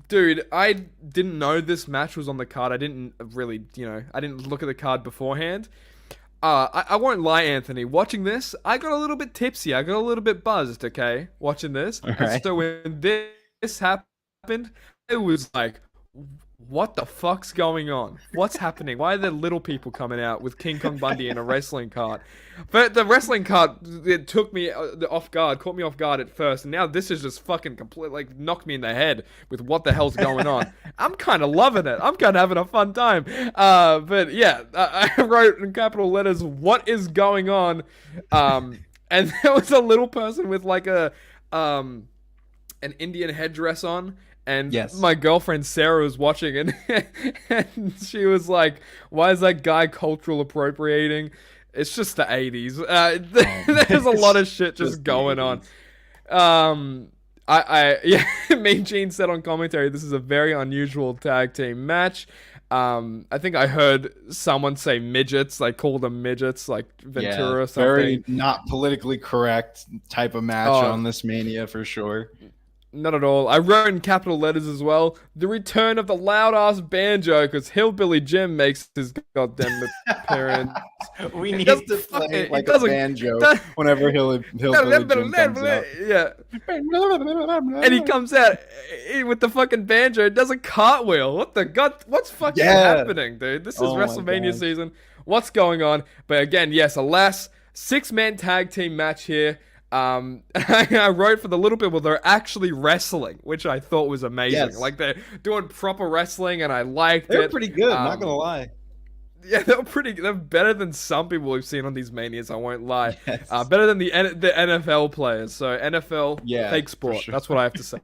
dude, I didn't know this match was on the card. I didn't really, I didn't look at the card beforehand. I won't lie, Anthony. Watching this, I got a little bit tipsy. I got a little bit buzzed, okay? Watching this. Right. So when this happened, it was like, what the fuck's going on? What's happening? Why are there little people coming out with King Kong Bundy in a wrestling cart? But the wrestling cart, it took me off guard, caught me off guard at first, and now this is just fucking complete, like, knocked me in the head with what the hell's going on. I'm kind of loving it. I'm kind of having a fun time. But yeah, I wrote in capital letters, what is going on? And there was a little person with like an Indian headdress on. And my girlfriend Sarah was watching, and she was like, "Why is that guy cultural appropriating?" It's just the 80s. There's a lot of shit just going on. Mean Gene said on commentary, "This is a very unusual tag team match." I think I heard someone say midgets, like call them midgets, like Ventura or something. Very not politically correct type of match on this Mania for sure. Not at all. I wrote in capital letters as well, the return of the loud-ass banjo, because Hillbilly Jim makes his goddamn appearance. We need to play like a banjo whenever Hillbilly Jim comes out. Yeah. And he comes out with the fucking banjo, does a cartwheel. What the god? What's fucking happening, dude? This is WrestleMania season. What's going on? But again, yes, alas, 6-man tag team match here. I wrote for the little bit where they're actually wrestling, which I thought was amazing. Yes. Like they're doing proper wrestling, and I liked it. They're pretty good, not gonna lie. Yeah, they're better than some people we've seen on these Manias, I won't lie. Yes. Better than the NFL players. So NFL, fake sport. Sure. That's what I have to say.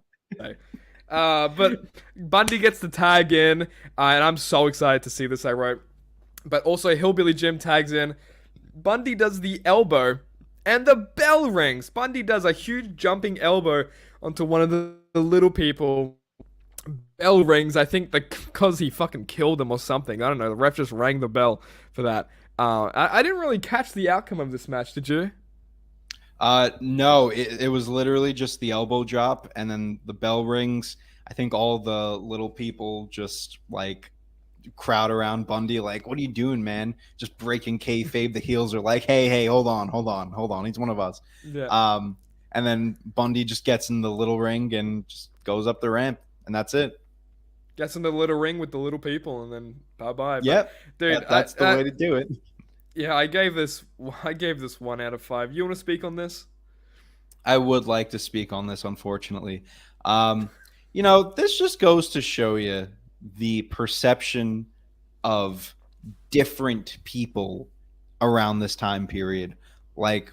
But Bundy gets the tag in, and I'm so excited to see this. I wrote, but also Hillbilly Jim tags in. Bundy does the elbow, and the bell rings. Bundy does a huge jumping elbow onto one of the little people. Bell rings. I think because he fucking killed him or something. I don't know. The ref just rang the bell for that. I didn't really catch the outcome of this match. Did you? No, it was literally just the elbow drop and then the bell rings. I think all the little people just like crowd around Bundy like, what are you doing, man? Just breaking kayfabe. The heels are like, hey, hold on. He's one of us. Yeah. And then Bundy just gets in the little ring and just goes up the ramp, and that's it. Gets in the little ring with the little people, and then bye-bye. Yep. Dude, that's the way to do it. Yeah, I gave this 1 out of 5. You want to speak on this? I would like to speak on this, unfortunately. This just goes to show you the perception of different people around this time period. Like,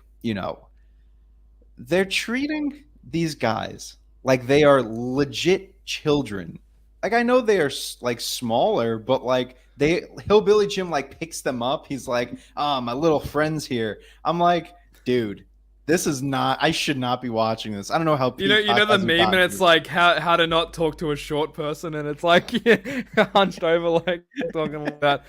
they're treating these guys like they are legit children. Like, I know they are like smaller, but like Hillbilly Jim like picks them up. He's like, my little friend's here. I'm like, dude, this is not. I should not be watching this. I don't know how you know the meme, and it's like how to not talk to a short person, and it's like hunched over, like talking like that.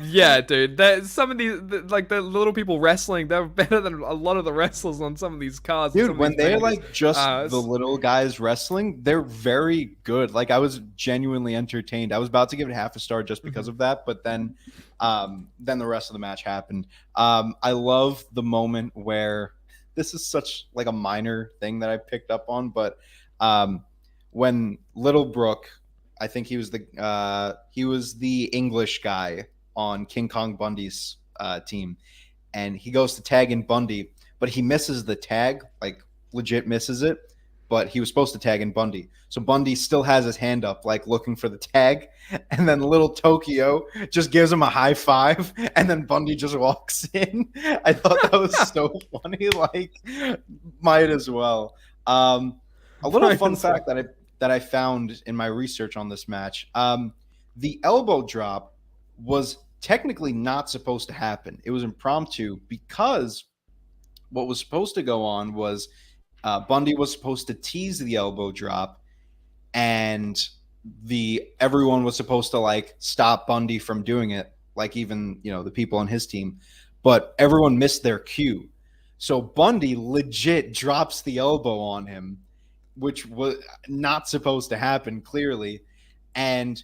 Yeah, dude. Some of these, like the little people wrestling, they're better than a lot of the wrestlers on some of these cars. Dude, when they're like just the little guys wrestling, they're very good. Like, I was genuinely entertained. I was about to give it half a star just because of that, but then the rest of the match happened. I love the moment where. This is such like a minor thing that I picked up on, but when Little Brook, I think he was the English guy on King Kong Bundy's team, and he goes to tag in Bundy, but he misses the tag, like legit misses it. But he was supposed to tag in Bundy. So Bundy still has his hand up, like looking for the tag. And then little Tokyo just gives him a high five. And then Bundy just walks in. I thought that was so funny. Like, might as well. A little fun fact that I found in my research on this match. The elbow drop was technically not supposed to happen. It was impromptu because what was supposed to go on was Bundy was supposed to tease the elbow drop, and everyone was supposed to like stop Bundy from doing it, like even the people on his team, but everyone missed their cue. So Bundy legit drops the elbow on him, which was not supposed to happen clearly, and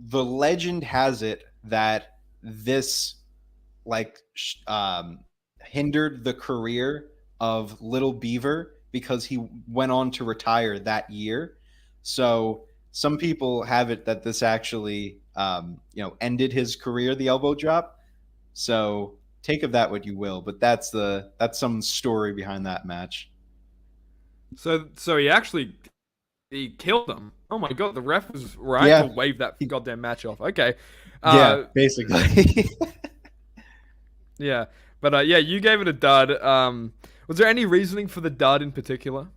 the legend has it that this hindered the career of Little Beaver because he went on to retire that year. So some people have it that this actually, ended his career, the elbow drop. So take of that what you will, but that's some story behind that match. So he killed him. Oh my god, the ref was right to wave that goddamn match off. Okay. Yeah, basically. Yeah. But you gave it a dud. Was there any reasoning for the dud in particular?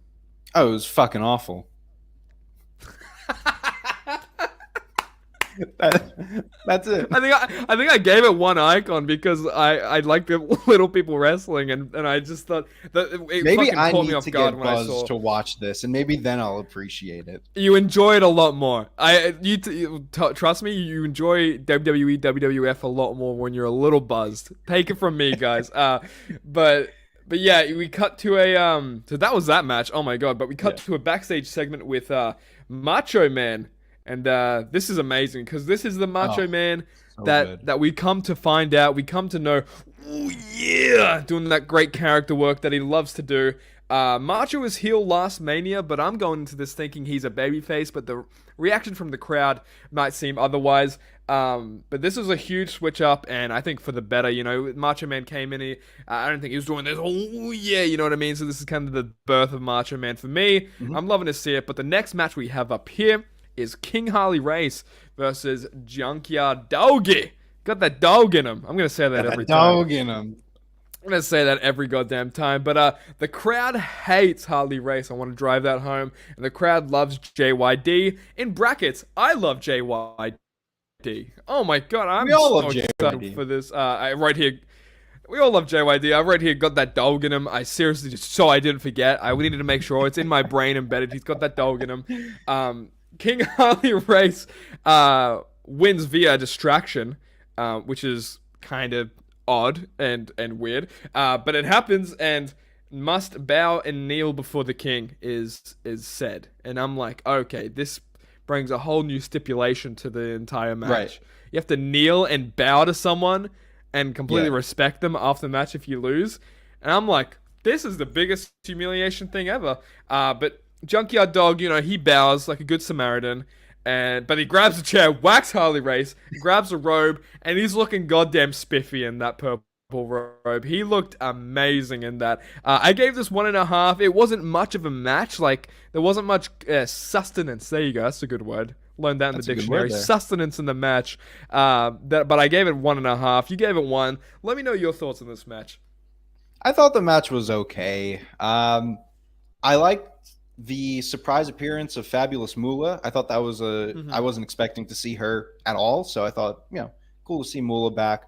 Oh, it was fucking awful. That's it. I think I gave it 1 icon because I like the little people wrestling, and I just thought that it maybe fucking I caught me need off to guard get when I saw. buzzed to watch this, and maybe then I'll appreciate it. You enjoy it a lot more. Trust me, you enjoy WWE, WWF a lot more when you're a little buzzed. Take it from me, guys. But yeah, we cut to a so that was that match. Oh my god! But we cut to a backstage segment with Macho Man. And this is amazing because this is the Macho Man that we come to find out. We come to know, doing that great character work that he loves to do. Macho was heel last Mania, but I'm going into this thinking he's a babyface, but the reaction from the crowd might seem otherwise. But this was a huge switch up, and I think for the better. Macho Man came in here. I don't think he was doing this. You know what I mean? So this is kind of the birth of Macho Man for me. Mm-hmm. I'm loving to see it. But the next match we have up here is King Harley Race versus Junkyard Doggy. Got that dog in him. I'm going to say that every time. Dog in him. I'm gonna say that every goddamn time, but the crowd hates Harley Race. I want to drive that home, and the crowd loves JYD. In brackets, I love JYD. Oh my god, I'm We all so love excited JYD. for this. I right here. We all love JYD. I right here got that dog in him. I seriously just so I didn't forget. We needed to make sure it's in my brain embedded. He's got that dog in him. King Harley Race wins via distraction, which is kind of odd and weird. But it happens, and must bow and kneel before the king is said. And I'm like, okay, this brings a whole new stipulation to the entire match. Right. You have to kneel and bow to someone and completely Yeah. respect them after the match if you lose. And I'm like, this is the biggest humiliation thing ever. But Junkyard Dog, he bows like a good Samaritan. But he grabs a chair, whacks Harley Race, grabs a robe, and he's looking goddamn spiffy in that purple robe. He looked amazing in that. I gave this 1.5. It wasn't much of a match. Like, there wasn't much sustenance. There you go. That's a good word. Learned that in That's the a good dictionary. word there. Sustenance in the match. But I gave it 1.5. You gave it 1. Let me know your thoughts on this match. I thought the match was okay. I liked the surprise appearance of Fabulous Moolah. I thought that was I wasn't expecting to see her at all, so I thought, cool to see Moolah back.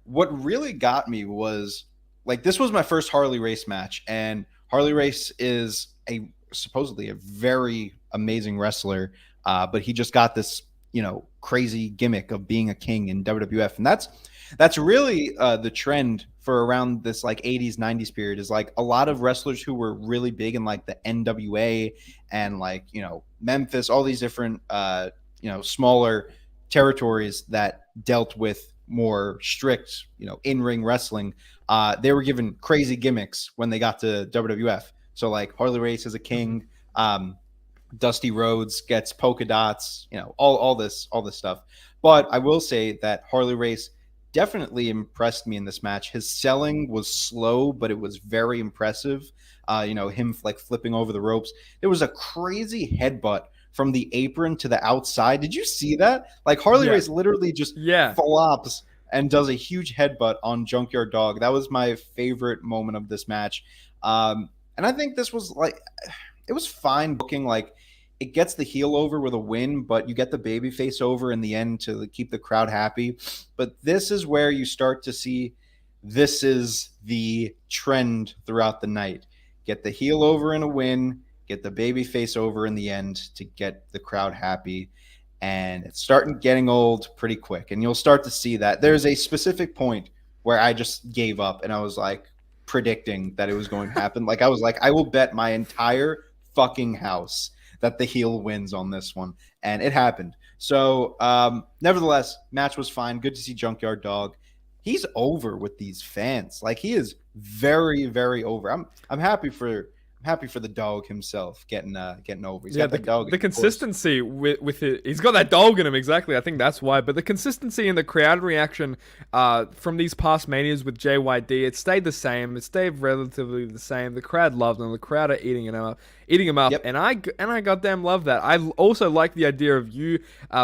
What really got me was, like, this was my first Harley Race match, and Harley Race is supposedly a very amazing wrestler, but he just got this, crazy gimmick of being a king in WWF, and that's really the trend for around this like 80s 90s period, is like a lot of wrestlers who were really big in like the NWA and like Memphis, all these different smaller territories that dealt with more strict in-ring wrestling. They were given crazy gimmicks when they got to WWF. So like Harley Race is a king, Dusty Rhodes gets polka dots, all this stuff. But I will say that Harley Race definitely impressed me in this match. His selling was slow, but it was very impressive. Him like flipping over the ropes. There was a crazy headbutt from the apron to the outside. Did you see that? Like Harley Race literally just flops and does a huge headbutt on Junkyard Dog. That was my favorite moment of this match. And I think this was like, it was fine booking. Like, it gets the heel over with a win, but you get the baby face over in the end to keep the crowd happy. But this is where you start to see this is the trend throughout the night. Get the heel over in a win, get the baby face over in the end to get the crowd happy. And it's starting getting old pretty quick. And you'll start to see that. There's a specific point where I just gave up and I was like predicting that it was going to happen. Like, I was like, I will bet my entire fucking house that the heel wins on this one, and it happened. So nevertheless, match was fine. Good to see Junkyard Dog. He's over with these fans. Like, he is very, very over. I'm happy for the dog himself getting over. He's got the dog. The consistency with it, he's got that dog in him, exactly. I think that's why. But the consistency and the crowd reaction from these past manias with JYD, it stayed the same. It stayed relatively the same. The crowd loved him. The crowd are eating him up. Yep. And I goddamn love that. I also like the idea of you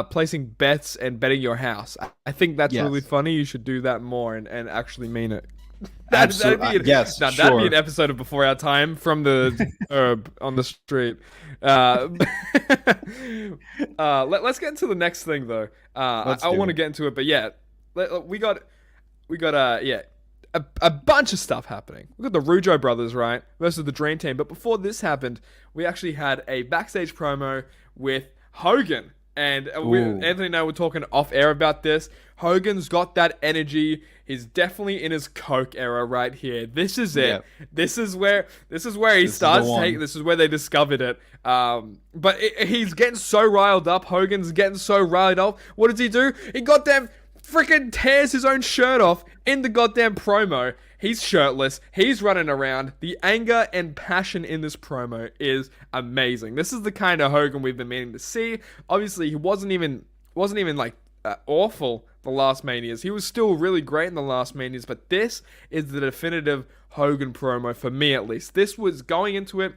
placing bets and betting your house. I think that's really funny. You should do that more and actually mean it. That'd be an episode of Before Our Time from the herb on the street. Let's get into the next thing though. I want to get into it, but we got a bunch of stuff happening. We got the Rougeau brothers, right, versus the Dream Team. But before this happened, we actually had a backstage promo with Hogan. And Anthony and I were talking off air about this. Hogan's got that energy. He's definitely in his Coke era right here. This is it. Yep. This is where he starts taking. This is where they discovered it. But he's getting so riled up. Hogan's getting so riled up. What does he do? He goddamn freaking tears his own shirt off in the goddamn promo. He's shirtless. He's running around. The anger and passion in this promo is amazing. This is the kind of Hogan we've been meaning to see. Obviously, he wasn't even like awful the last Manias. He was still really great in the last Manias, but this is the definitive Hogan promo for me, at least. This was going into it.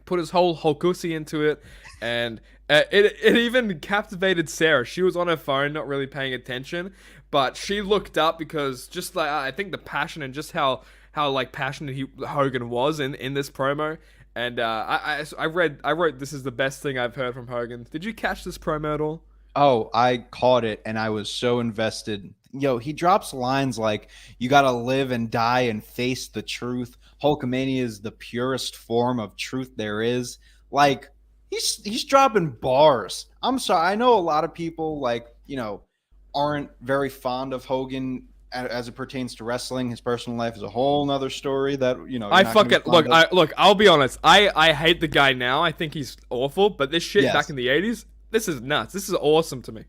put his whole Hulkusi into it, and it even captivated Sarah. She was on her phone, not really paying attention, but she looked up because just like I think the passion and just how like passionate Hogan was in this promo. And I wrote this is the best thing I've heard from Hogan. Did you catch this promo at all? Oh, I caught it and I was so invested. Yo, he drops lines like, you got to live and die and face the truth. Hulkamania is the purest form of truth there is. Like, he's dropping bars. I'm sorry. I know a lot of people, like, aren't very fond of Hogan as it pertains to wrestling. His personal life is a whole nother story that, I fucking look, I'll be honest. I hate the guy now. I think he's awful, but this shit back in the 80s, this is nuts. This is awesome to me.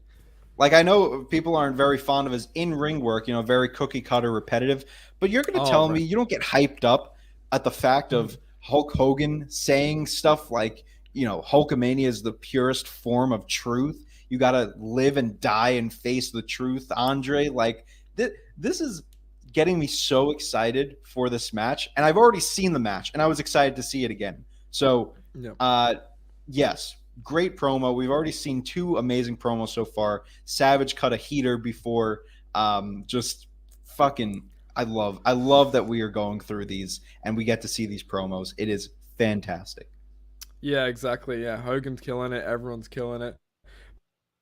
Like, I know people aren't very fond of his in-ring work, very cookie cutter, repetitive, but you're going to tell me you don't get hyped up at the fact of Hulk Hogan saying stuff like, Hulkamania is the purest form of truth. You got to live and die and face the truth, Andre. Like, this is getting me so excited for this match. And I've already seen the match, and I was excited to see it again. So, yes, great promo. We've already seen 2 amazing promos so far. Savage cut a heater before. Just fucking, I love that we are going through these and we get to see these promos. It is fantastic. Yeah, exactly. Yeah, Hogan's killing it. Everyone's killing it.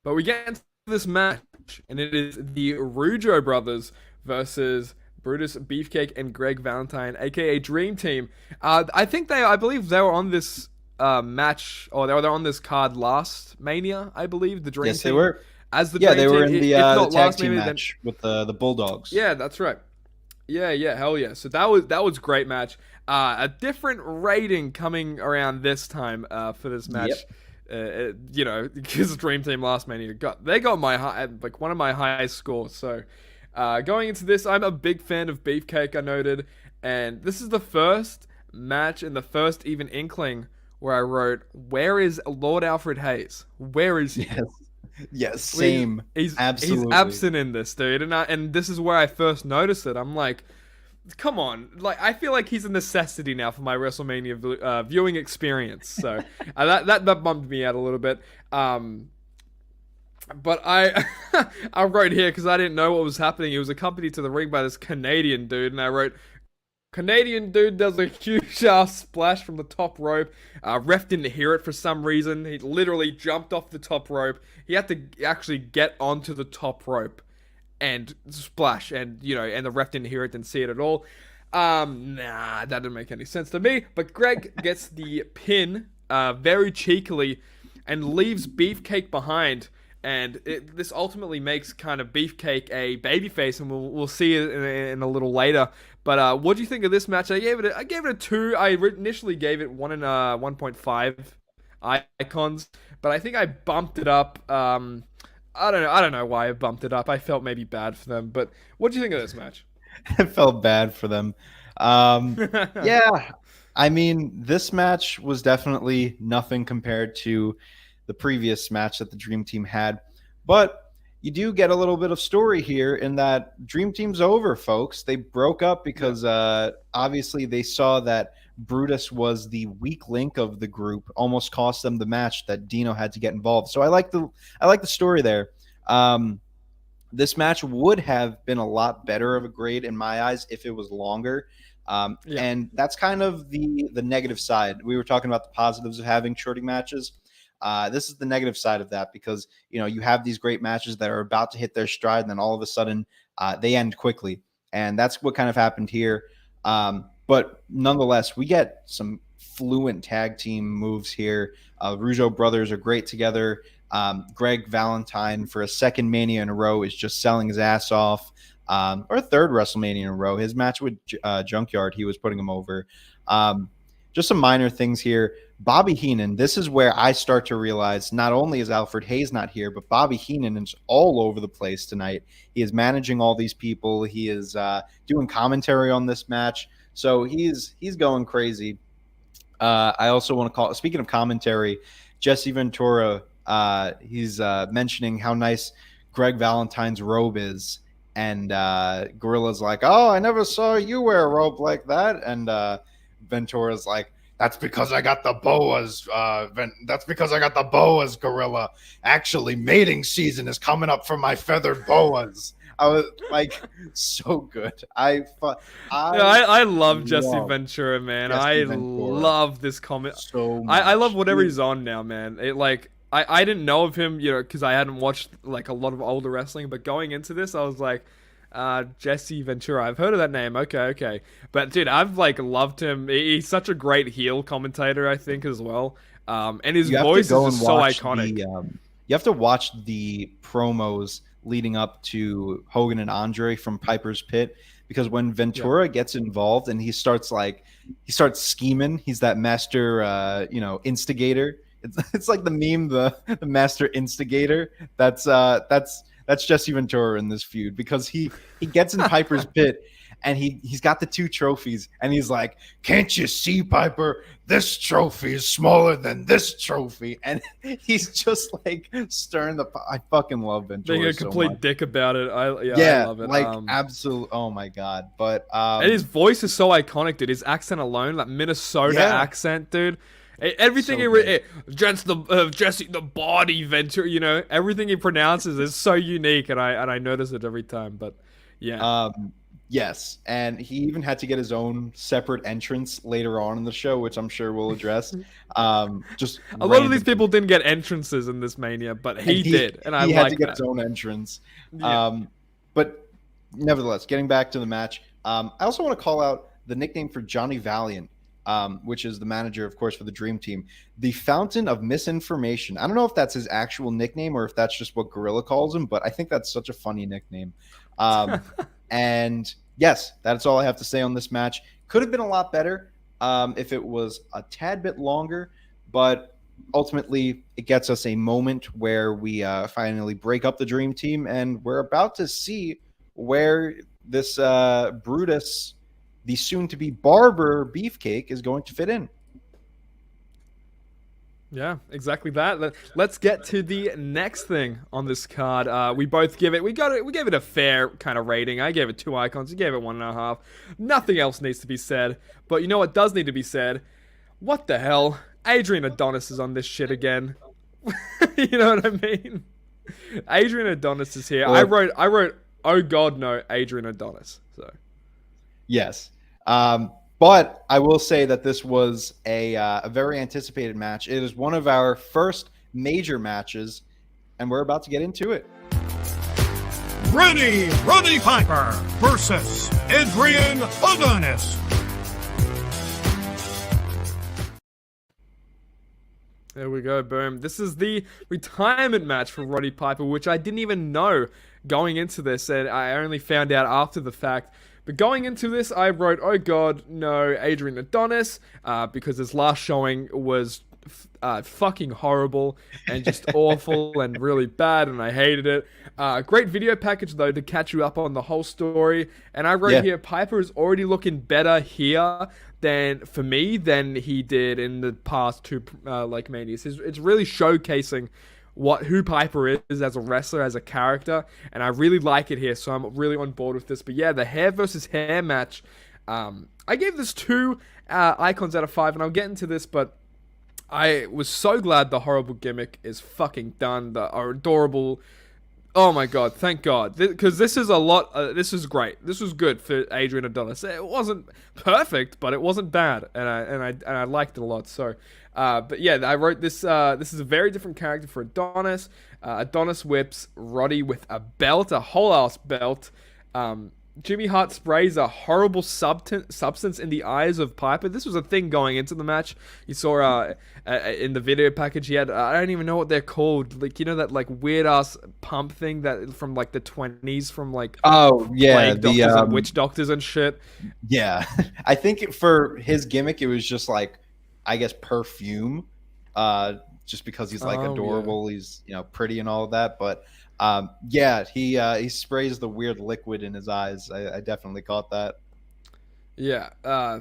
But we get into this match, and it is the Rougeau brothers versus Brutus Beefcake and Greg Valentine, aka Dream Team. I believe they were on this match, or they were on this card last Mania. I believe the Dream Team. Yes, they were. As the Dream they were team, in the tag team match with the Bulldogs. Yeah, that's right. Yeah, hell yeah. So that was great match. A different rating coming around this time for this match. Because Dream Team last Mania they got my high, like one of my highest scores. So going into this, I'm a big fan of Beefcake, I noted, and this is the first match and the first even inkling where I wrote, "Where is Lord Alfred Hayes? Where is he?" Yes, same. He's absolutely absent in this, dude, and this is where I first noticed it. I'm like, come on, like I feel like he's a necessity now for my WrestleMania viewing experience. So that bummed me out a little bit. But I I wrote here because I didn't know what was happening. He was accompanied to the ring by this Canadian dude, and I wrote, Canadian dude does a huge ass splash from the top rope. Ref didn't hear it for some reason. He literally jumped off the top rope. He had to actually get onto the top rope and splash, and and the ref didn't hear it, didn't see it at all. That didn't make any sense to me. But Greg gets the pin very cheekily and leaves Beefcake behind. And this ultimately makes kind of Beefcake a babyface, and we'll see it in a little later. But what do you think of this match? I gave it a 2. I initially gave it 1.5 icons, but I think I bumped it up. I don't know why I bumped it up. I felt maybe bad for them. But what do you think of this match? I felt bad for them. Yeah, I mean, this match was definitely nothing compared to the previous match that the Dream Team had. But you do get a little bit of story here in that Dream Team's over, folks. They broke up because obviously they saw that Brutus was the weak link of the group, almost cost them the match that Dino had to get involved. So I like the story there. This match would have been a lot better of a grade in my eyes if it was longer. And that's kind of the negative side. We were talking about the positives of having shorter matches. This is the negative side of that because, you have these great matches that are about to hit their stride and then all of a sudden they end quickly. And that's what kind of happened here. But nonetheless, we get some fluent tag team moves here. Rougeau brothers are great together. Greg Valentine, for a second Mania in a row, is just selling his ass off. Or a third WrestleMania in a row. His match with Junkyard, he was putting him over. Just some minor things here. Bobby Heenan, this is where I start to realize not only is Alfred Hayes not here, but Bobby Heenan is all over the place tonight. He is managing all these people. He is doing commentary on this match. So he's going crazy. I also want to call, speaking of commentary, Jesse Ventura, he's mentioning how nice Greg Valentine's robe is. And Gorilla's like, oh, I never saw you wear a robe like that. And Ventura's like, That's because I got the boas. That's because I got the boas, Gorilla. Actually, mating season is coming up for my feathered boas. I was like, so good. I love Jesse Ventura, man. I love this comment. So much. I love whatever he's on now, man. It like I didn't know of him, because I hadn't watched like a lot of older wrestling. But going into this, I was like, Jesse Ventura. I've heard of that name. Okay. But dude, I've like loved him. He's such a great heel commentator, I think, as well. And his voice is just so iconic. You have to watch the promos leading up to Hogan and Andre from Piper's Pit, because when Ventura gets involved and he starts scheming, he's that master, instigator. It's like the meme, the master instigator. That's Jesse Ventura in this feud, because he gets in Piper's Pit and he's got the 2 trophies and he's like, "Can't you see, Piper? This trophy is smaller than this trophy," and he's just like stirring the. I fucking love Ventura. Being a complete dick about it. I love it. Like absolute. Oh my god! But and his voice is so iconic, dude. His accent alone, that Minnesota accent, dude. Everything Jesse the Body Ventura, everything he pronounces is so unique, and I notice it every time. But yeah. Yes, and he even had to get his own separate entrance later on in the show, which I'm sure we'll address. Just a lot of these people didn't get entrances in this Mania, but he did, and I like that. He had to get his own entrance. Yeah. But nevertheless, getting back to the match, I also want to call out the nickname for Johnny Valiant, which is the manager, of course, for the Dream Team. The Fountain of Misinformation. I don't know if that's his actual nickname or if that's just what Gorilla calls him, but I think that's such a funny nickname. And yes, that's all I have to say on this match. Could have been a lot better if it was a tad bit longer, but ultimately it gets us a moment where we finally break up the Dream Team, and we're about to see where this Brutus, the soon-to-be Barber Beefcake, is going to fit in. Yeah, exactly that. Let's get to the next thing on this card. We both gave it a fair kind of rating. I gave it 2 icons. You gave it 1.5. Nothing else needs to be said. But you know what does need to be said? What the hell? Adrian Adonis is on this shit again. You know what I mean? Adrian Adonis is here. Well, I wrote, oh god no, Adrian Adonis. So yes. But I will say that this was a very anticipated match. It is one of our first major matches, and we're about to get into it. Ready, Roddy Piper versus Adrian Adonis. There we go, boom. This is the retirement match for Roddy Piper, which I didn't even know going into this, and I only found out after the fact. But going into this, I wrote, oh god, no, Adrian Adonis, because his last showing was fucking horrible and just awful and really bad, and I hated it. Great video package, though, to catch you up on the whole story. And I wrote here, Piper is already looking better here than he did in the past 2 Manias. It's really showcasing who Piper is as a wrestler, as a character, and I really like it here, so I'm really on board with this. But yeah, the hair versus hair match, I gave this 2 icons out of 5, and I'll get into this, but I was so glad the horrible gimmick is fucking done. The adorable, oh my god, thank god, because this is a lot. This is great. This was good for Adrian Adonis. It wasn't perfect, but it wasn't bad, and I liked it a lot. So. But yeah, I wrote this. This is a very different character for Adonis. Adonis whips Roddy with a belt, a whole ass belt. Jimmy Hart sprays a horrible substance in the eyes of Piper. This was a thing going into the match. You saw in the video package he had, I don't even know what they're called. Like, you know, that like weird ass pump thing that from like the 20s from like plague doctors and witch doctors and shit. Yeah, I think for his gimmick it was just like, I guess, perfume, just because he's like adorable, he's pretty and all of that. But he sprays the weird liquid in his eyes. I definitely caught that. Yeah,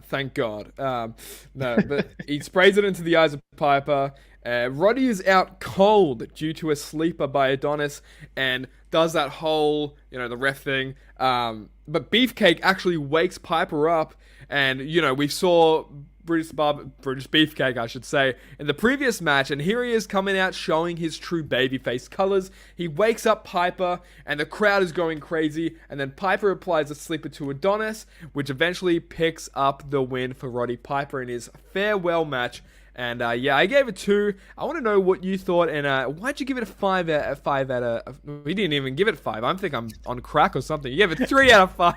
thank God. No, but he sprays it into the eyes of Piper. Roddy is out cold due to a sleeper by Adonis and does that whole, the ref thing. But Beefcake actually wakes Piper up. And, we saw British Beefcake, I should say, in the previous match, and here he is coming out showing his true babyface colors. He wakes up Piper, and the crowd is going crazy, and then Piper applies a sleeper to Adonis, which eventually picks up the win for Roddy Piper in his farewell match. And yeah, I gave it 2. I want to know what you thought, and why'd you give it a 5 out of... We didn't even give it 5. I think I'm on crack or something. You gave it 3 out of 5.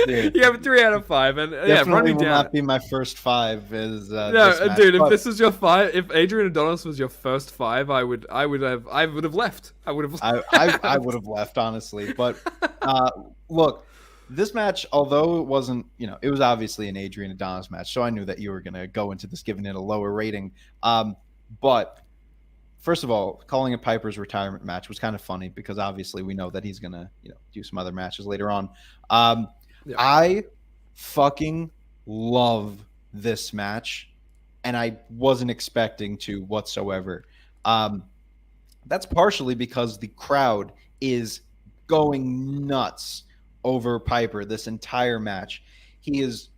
You gave it 3 out of 5, and yeah, run me will down. not be my first 5. Is No, this match, dude. but If this is your 5, if Adrian Adonis was your first 5, I would have left. I would have. I would have left, honestly. But look, this match, although it wasn't, it was obviously an Adrian Adonis match, so I knew that you were going to go into this giving it a lower rating. But first of all, calling it Piper's retirement match was kind of funny because obviously we know that he's going to, do some other matches later on. Yeah. I fucking love this match, and I wasn't expecting to whatsoever. That's partially because the crowd is going nuts over Piper this entire match. He is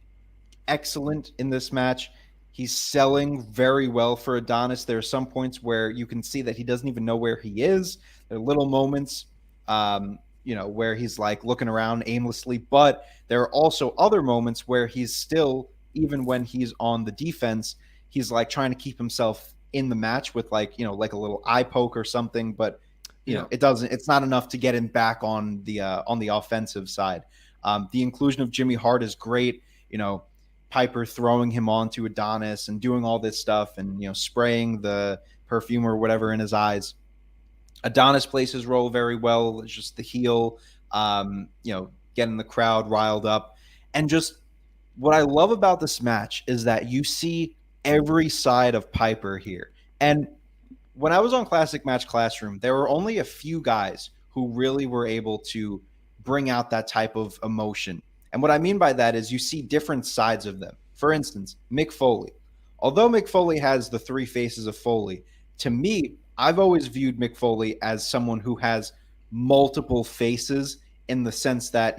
excellent in this match. He's selling very well for Adonis. There are some points where you can see that he doesn't even know where he is. There are little moments, where he's like looking around aimlessly, but there are also other moments where he's still, even when he's on the defense, he's like trying to keep himself in the match with like a little eye poke or something, but it's not enough to get him back on the offensive side. The inclusion of Jimmy Hart is great. Piper throwing him onto Adonis and doing all this stuff and, spraying the perfume or whatever in his eyes. Adonis plays his role very well. It's just the heel, getting the crowd riled up. And just what I love about this match is that you see every side of Piper here. And when I was on Classic Match Classroom, there were only a few guys who really were able to bring out that type of emotion. And what I mean by that is you see different sides of them. For instance, Mick Foley. Although Mick Foley has the 3 faces of Foley, to me, I've always viewed Mick Foley as someone who has multiple faces in the sense that,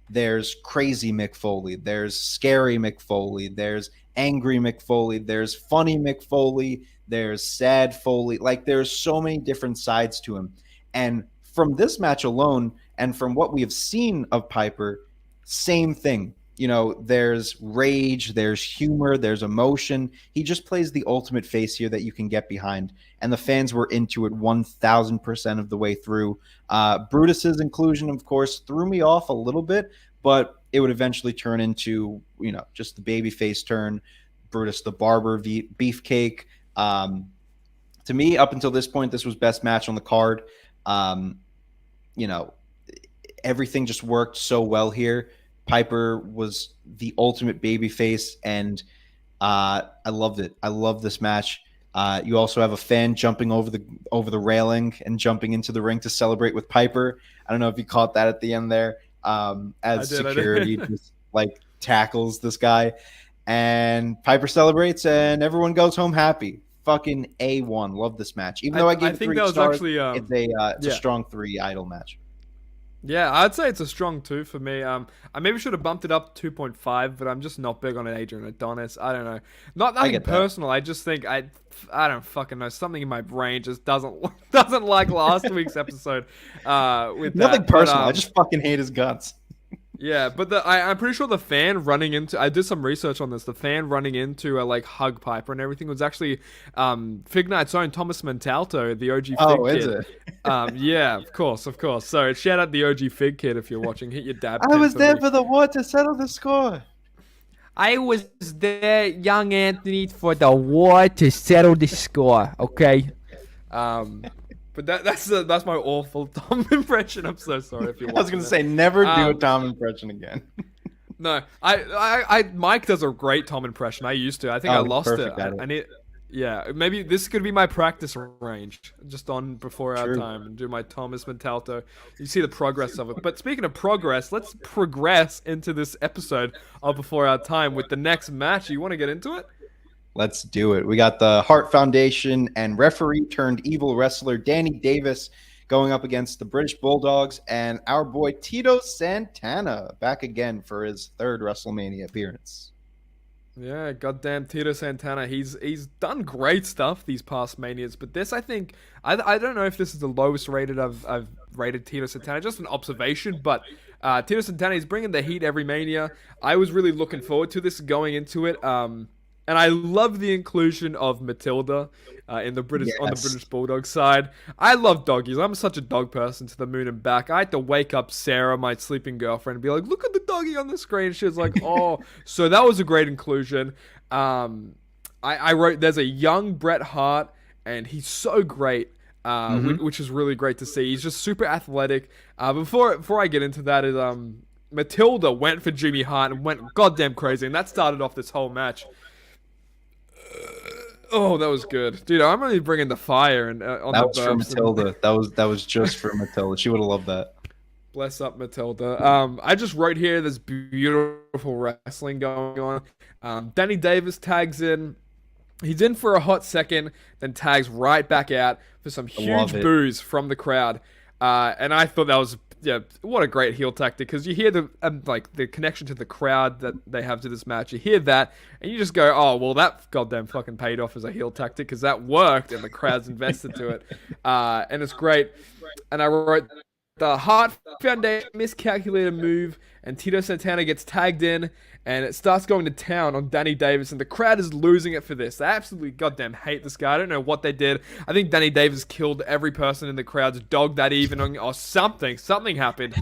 there's crazy Mick Foley, there's scary Mick Foley, there's angry Mick Foley, there's funny Mick Foley, there's sad Foley. Like, there's so many different sides to him. And from this match alone, and from what we have seen of Piper, same thing. There's rage, there's humor, there's emotion. He just plays the ultimate face here that you can get behind. And the fans were into it 1,000% of the way through. Brutus's inclusion, of course, threw me off a little bit, but it would eventually turn into, just the babyface turn. Brutus the Barber Beefcake. To me, up until this point, this was best match on the card. Everything just worked so well here. Piper was the ultimate babyface, and I loved it. I love this match. You also have a fan jumping over the railing and jumping into the ring to celebrate with Piper. I don't know if you caught that at the end there. As security just like tackles this guy, and Piper celebrates, and everyone goes home happy. Fucking A1. Love this match. Even though I gave it 3 stars, actually, it's a strong 3 idol match. Yeah, I'd say it's a strong 2 for me. I maybe should have bumped it up to 2.5, but I'm just not big on an Adrian Adonis. I don't know. Nothing personal. I just think I don't fucking know. Something in my brain just doesn't like last week's episode. With nothing personal. I just fucking hate his guts. Yeah, but I'm pretty sure the fan running into... I did some research on this. The fan running into hug Piper and everything was actually Fig Knight's own Thomas Mentalto, the OG Fig Kid. Oh, is it? Yeah, of course. So shout out the OG Fig Kid if you're watching. Hit your dab. I was there for the war to settle the score. I was there, young Anthony, for the war to settle the score, okay? But that's my awful Tom impression. I'm so sorry if you're watching. I was going to say, never do a Tom impression again. No, Mike does a great Tom impression. I used to. I think I lost it. Yeah, maybe this could be my practice range, just on before our time, and do my Thomas Mentalto. You see the progress of it. But speaking of progress, let's progress into this episode of Before Our Time with the next match. You want to get into it? Let's do it. We got the Hart Foundation and referee turned evil wrestler Danny Davis going up against the British Bulldogs and our boy Tito Santana back again for his 3rd WrestleMania appearance. Yeah, goddamn Tito Santana. He's done great stuff these past manias, but this I think I don't know if this is the lowest rated I've rated Tito Santana. Just an observation, but Tito Santana is bringing the heat every mania. I was really looking forward to this going into it. And I love the inclusion of Matilda in the British on the British Bulldog side. I love doggies. I'm such a dog person to the moon and back. I had to wake up Sarah, my sleeping girlfriend, and be like, "Look at the doggy on the screen." She was like, "Oh," so that was a great inclusion. I wrote, "There's a young Bret Hart, and he's so great." Which is really great to see. He's just super athletic. Before I get into that, is Matilda went for Jimmy Hart and went goddamn crazy, and that started off this whole match. Oh, that was good, dude. I'm really bringing the fire and on that the was for Matilda. That was just for Matilda. She would have loved that. Bless up, Matilda. I just wrote here. There's beautiful wrestling going on. Danny Davis tags in. He's in for a hot second, then tags right back out for some huge boos from the crowd. And I thought that was what a great heel tactic, because you hear the the connection to the crowd that they have to this match. You hear that, and you just go, "Oh, well, that goddamn fucking paid off as a heel tactic, because that worked, and the crowd's invested to it." And it's great. And I wrote, the Hart Foundation miscalculated move, and Tito Santana gets tagged in, and it starts going to town on Danny Davis, and the crowd is losing it for this. They absolutely goddamn hate this guy. I don't know what they did. I think Danny Davis killed every person in the crowd's dog that evening, or something. Something happened.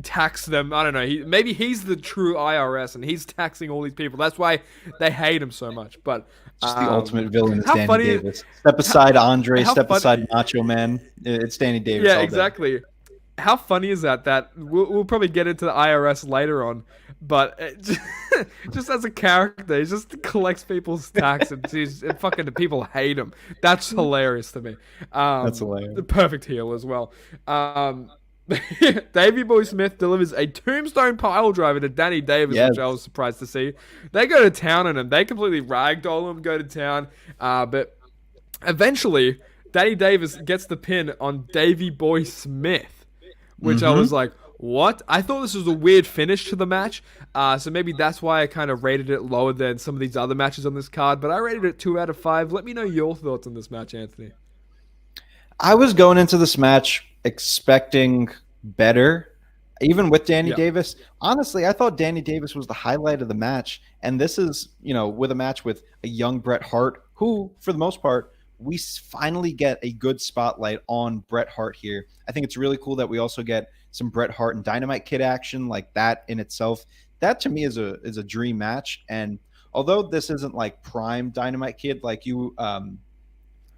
Tax them. I don't know. Maybe he's the true IRS, and he's taxing all these people. That's why they hate him so much. But just the ultimate villain is Danny Davis. Step aside Andre, step aside Macho Man. It's Danny Davis. Yeah, exactly. How funny is that? That we'll probably get into the IRS later on, but just as a character, he just collects people's tax, and fucking the people hate him. That's hilarious to me. That's hilarious. The perfect heel as well. Davey Boy Smith delivers a tombstone pile driver to Danny Davis, which I was surprised to see. They go to town on him. They completely ragdoll him, go to town. But eventually, Danny Davis gets the pin on Davey Boy Smith, which I was like, what? I thought this was a weird finish to the match. So maybe that's why I kind of rated it lower than some of these other matches on this card. But I rated it 2 out of 5. Let me know your thoughts on this match, Anthony. I was going into this match expecting better, even with Danny Davis. Honestly, I thought Danny Davis was the highlight of the match. And this is, with a match with a young Bret Hart, who, for the most part, we finally get a good spotlight on Bret Hart here. I think it's really cool that we also get some Bret Hart and Dynamite Kid action, like that in itself. That to me is a dream match. And although this isn't like prime Dynamite Kid, like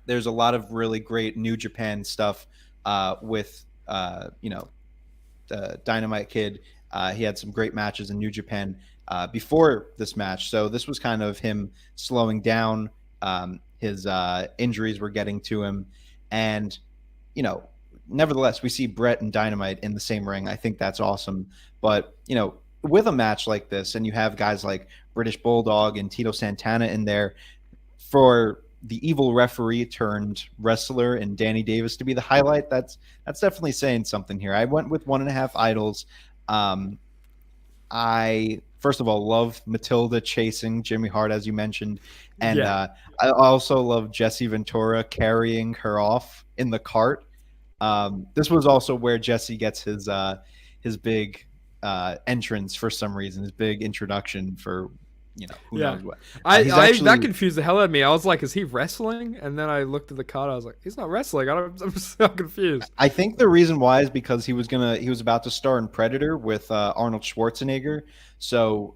there's a lot of really great New Japan stuff with Dynamite Kid. He had some great matches in New Japan before this match. So this was kind of him slowing down. His injuries were getting to him. And, nevertheless, we see Bret and Dynamite in the same ring. I think that's awesome. But, with a match like this, and you have guys like British Bulldog and Tito Santana in there, for the evil referee turned wrestler and Danny Davis to be the highlight, that's definitely saying something here. I went with 1.5 idols. I first of all love Matilda chasing Jimmy Hart, as you mentioned, and I also love Jesse Ventura carrying her off in the cart. This was also where Jesse gets his big entrance for some reason, his big introduction for who knows what. That confused the hell out of me. I was like, is he wrestling? And then I looked at the card. I was like, he's not wrestling. I'm so confused. I think the reason why is because he was about to star in Predator with Arnold Schwarzenegger. So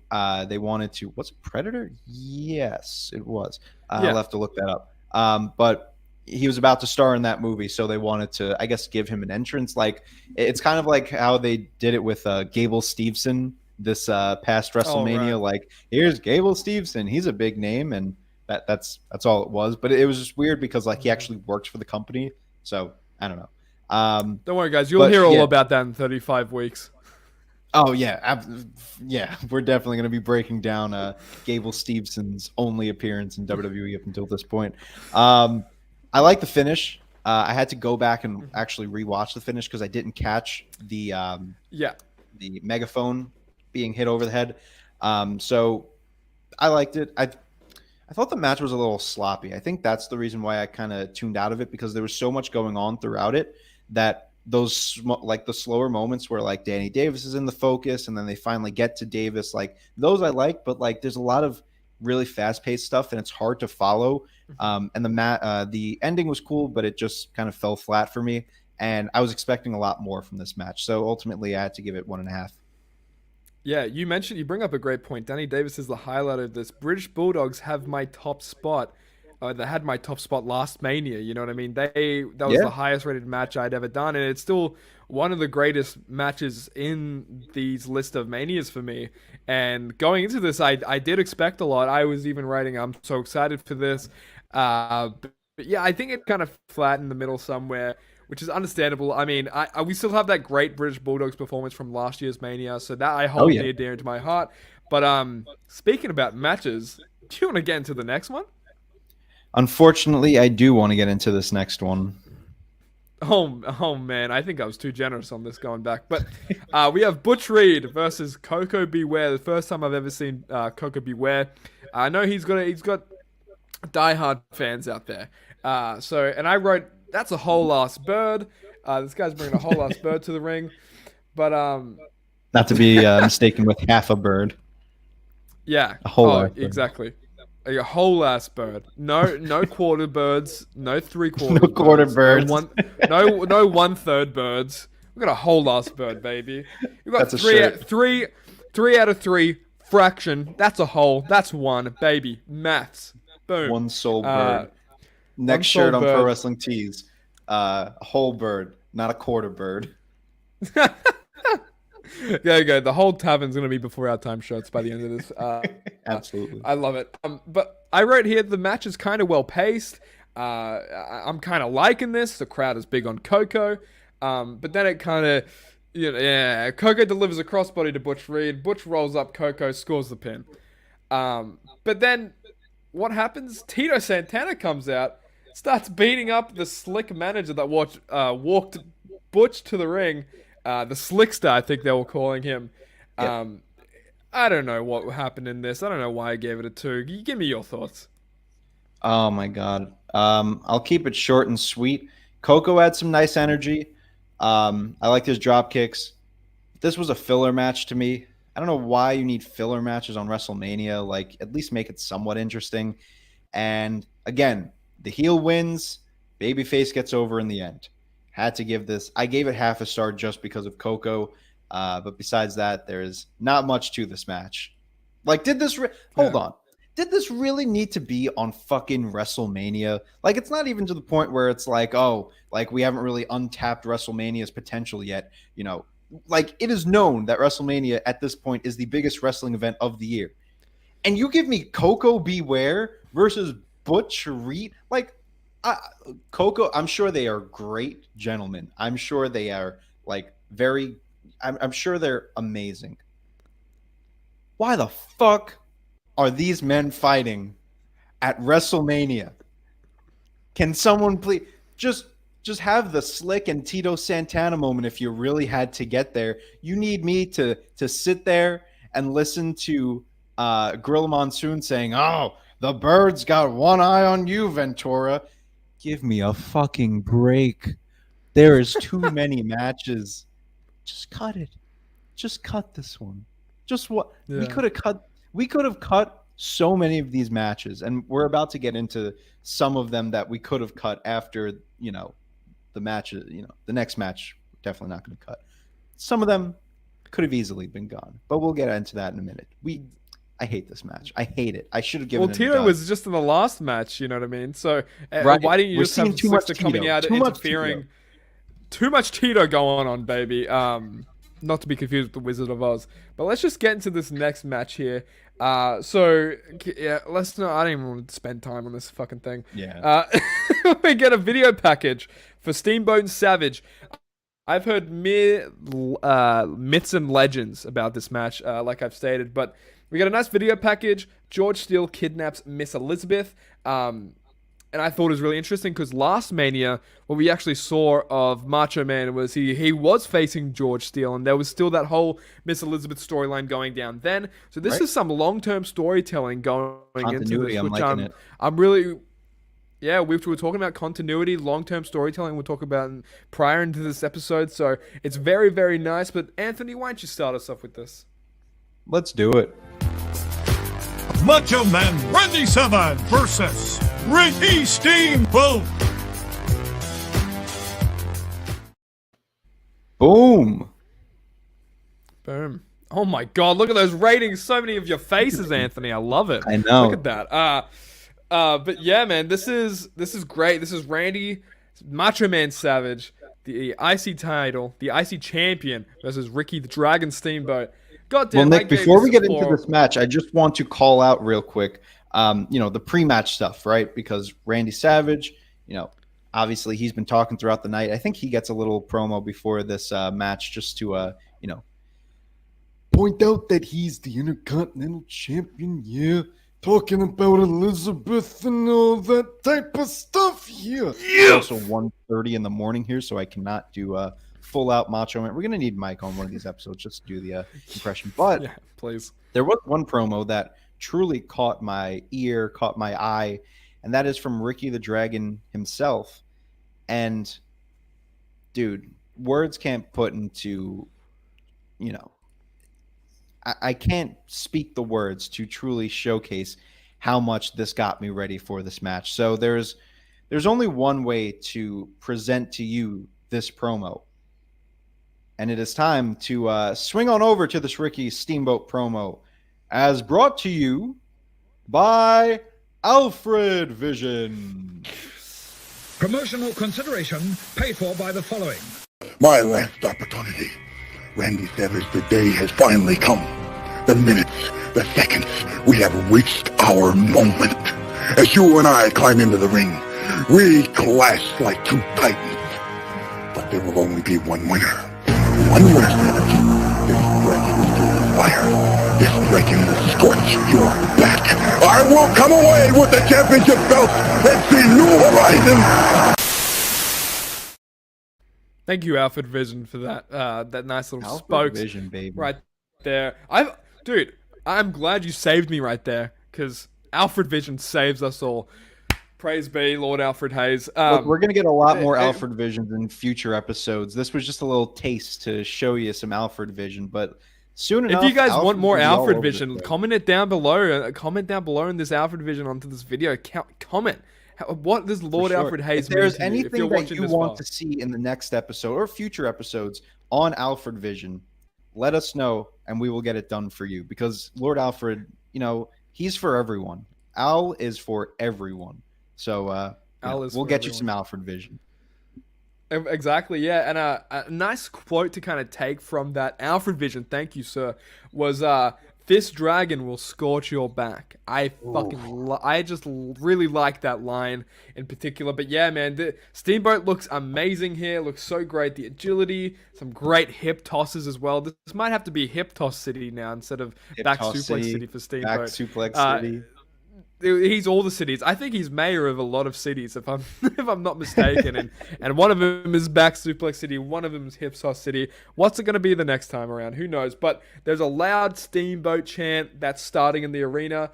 they wanted to. Was it Predator? Yes, it was. I'll have to look that up. But he was about to star in that movie, so they wanted to, I guess, give him an entrance. Like it's kind of like how they did it with Gable Steveson. This past WrestleMania, like, here's Gable Steveson. He's a big name, and that's all it was. But it was just weird because like he actually worked for the company. So I don't know. Don't worry, guys. You'll hear all about that in 35 weeks. Oh yeah, we're definitely going to be breaking down Gable Stevenson's only appearance in WWE up until this point. I like the finish. I had to go back and actually rewatch the finish because I didn't catch the megaphone being hit over the head. So I liked it. I thought the match was a little sloppy. I think that's the reason why I kind of tuned out of it, because there was so much going on throughout it that those like the slower moments where like Danny Davis is in the focus and then they finally get to Davis, like those I like, but like there's a lot of really fast-paced stuff and it's hard to follow. And the ending was cool, but it just kind of fell flat for me. And I was expecting a lot more from this match, so ultimately I had to give it 1.5. Yeah, you bring up a great point. Danny Davis is the highlight of this. British Bulldogs have my top spot. They had my top spot last Mania, you know what I mean? That was the highest rated match I'd ever done, and it's still one of the greatest matches in these list of Manias for me. And going into this, I did expect a lot. I was even writing, I'm so excited for this. But yeah, I think it kind of flat in the middle somewhere, which is understandable. I mean, we still have that great British Bulldogs performance from last year's Mania, so that I hold near dear to my heart. But speaking about matches, do you want to get into the next one? Unfortunately, I do want to get into this next one. Oh man, I think I was too generous on this going back. But we have Butch Reed versus Coco Beware. The first time I've ever seen Coco Beware. I know he's got diehard fans out there. And I wrote, that's a whole ass bird. This guy's bringing a whole ass bird to the ring. But not to be mistaken with half a bird. Yeah. A whole ass bird. Exactly. A whole ass bird. No quarter birds. No 3/4. No quarter birds. No 1/3 birds. We got a whole ass bird, baby. We got three out of 3 fraction. That's a whole. That's 1, baby. Maths. Boom. One soul bird. Next shirt on Pro Wrestling Tees. A whole bird, not a quarter bird. There you go. The whole Tavern's going to be before our time shirts by the end of this. Absolutely. I love it. But I wrote here, the match is kind of well paced. I'm kind of liking this. The crowd is big on Coco. But then it kind of, Coco delivers a crossbody to Butch Reed. Butch rolls up Coco, scores the pin. But then what happens? Tito Santana comes out, starts beating up the slick manager that walked Butch to the ring. The Slickster, I think they were calling him. Yep. I don't know what happened in this. I don't know why I gave it a 2. Give me your thoughts. Oh my god. I'll keep it short and sweet. Coco had some nice energy. I liked his drop kicks. This was a filler match to me. I don't know why you need filler matches on WrestleMania. Like, at least make it somewhat interesting. And again, the heel wins. Babyface gets over in the end. Had to give this. I gave it half a star just because of Coco. But besides that, there is not much to this match. Like, hold on. Did this really need to be on fucking WrestleMania? Like, it's not even to the point where it's like, oh, like we haven't really untapped WrestleMania's potential yet. You know, like it is known that WrestleMania at this point is the biggest wrestling event of the year. And you give me Coco Beware versus Butch Reed? Like, Coco, I'm sure they are great gentlemen. I'm sure they are like I'm sure they're amazing. Why the fuck are these men fighting at WrestleMania? Can someone please just have the Slick and Tito Santana moment if you really had to get there? You need me to sit there and listen to Gorilla Monsoon saying, "Oh, the bird's got one eye on you, Ventura." Give me a fucking break. There is too many matches. Just cut it. Just cut this one. Just what we could have cut. We could have cut so many of these matches, and we're about to get into some of them that we could have cut after, the matches. The next match, definitely not going to cut. Some of them could have easily been gone, but we'll get into that in a minute. I hate this match. I hate it. I should have given it a Tito was just in the last match, you know what I mean? So right. Why didn't you just have too much Slickster coming out too interfering? Too much Tito going on, baby. Not to be confused with the Wizard of Oz. But let's just get into this next match here. Let's not. I don't even want to spend time on this fucking thing. Yeah. We get a video package for Steamboat and Savage. I've heard myths and legends about this match, like I've stated, but we got a nice video package. George Steele kidnaps Miss Elizabeth. and I thought it was really interesting because last Mania, what we actually saw of Macho Man was he was facing George Steele, and there was still that whole Miss Elizabeth storyline going down then. So this is some long-term storytelling going into this, which I'm really... Yeah, we were talking about continuity, long-term storytelling. We'll talk about prior into this episode, so it's very, very nice. But Anthony, why don't you start us off with this? Let's do it. Macho Man Randy Savage versus Ricky Steamboat. Boom. Boom. Oh my God! Look at those ratings. So many of your faces, Anthony. I love it. I know. Look at that. But yeah, man, this is great. This is Randy Macho Man Savage, the IC title, the IC champion versus Ricky the Dragon Steamboat. God damn. Well, Nick, before we get into this match, I just want to call out real quick, the pre-match stuff, right? Because Randy Savage, obviously he's been talking throughout the night. I think he gets a little promo before this match just to, point out that he's the Intercontinental Champion. Yeah. Talking about Elizabeth and all that type of stuff here. Yeah. It's also 1:30 in the morning here, so I cannot do full out Macho Man. We're gonna need Mike on one of these episodes just to do the impression. But yeah, please. There was one promo that truly caught my ear, caught my eye, and that is from Ricky the Dragon himself. And dude, words can't put into, I can't speak the words to truly showcase how much this got me ready for this match. So there's only one way to present to you this promo. And it is time to swing on over to this Ricky Steamboat promo, as brought to you by Alfred Vision. Promotional consideration paid for by the following. My last opportunity. Randy Savage, the day has finally come. The minutes, the seconds, we have reached our moment. As you and I climb into the ring, we clash like two titans. But there will only be one winner. One winner, Savage. This dragon will do fire. This dragon will scorch your back. I will come away with the championship belt and see new horizons. Thank you, Alfred Vision, for that nice little Alfred spokes Vision, baby. right there. I'm glad you saved me right there, because Alfred Vision saves us all. Praise be, Lord Alfred Hayes. Look, we're gonna get a lot more Alfred Vision in future episodes. This was just a little taste to show you some Alfred Vision, but soon enough. If you guys Alfred want more will be all Alfred over Vision, this comment it down below. Comment down below in this Alfred Vision onto this video. Comment. What does Lord Alfred Hayes If there's mean to you, anything you're that watching you this want far? to see in the next episode or future episodes on Alfred Vision, let us know and we will get it done for you. Because Lord Alfred, he's for everyone. Al is for everyone. So we'll get you some Alfred Vision. Exactly, yeah. And a nice quote to kind of take from that Alfred Vision, thank you, sir, was this dragon will scorch your back. I just really like that line in particular. But yeah, man, the Steamboat looks amazing here. Looks so great. The agility, some great hip tosses as well. This might have to be Hip Toss City now instead of Back Suplex City for Steamboat. Back Suplex City. He's all the cities. I think he's mayor of a lot of cities, if I'm if I'm not mistaken. And one of them is Back Suplex City. One of them is Hip Toss City. What's it going to be the next time around? Who knows? But there's a loud Steamboat chant that's starting in the arena.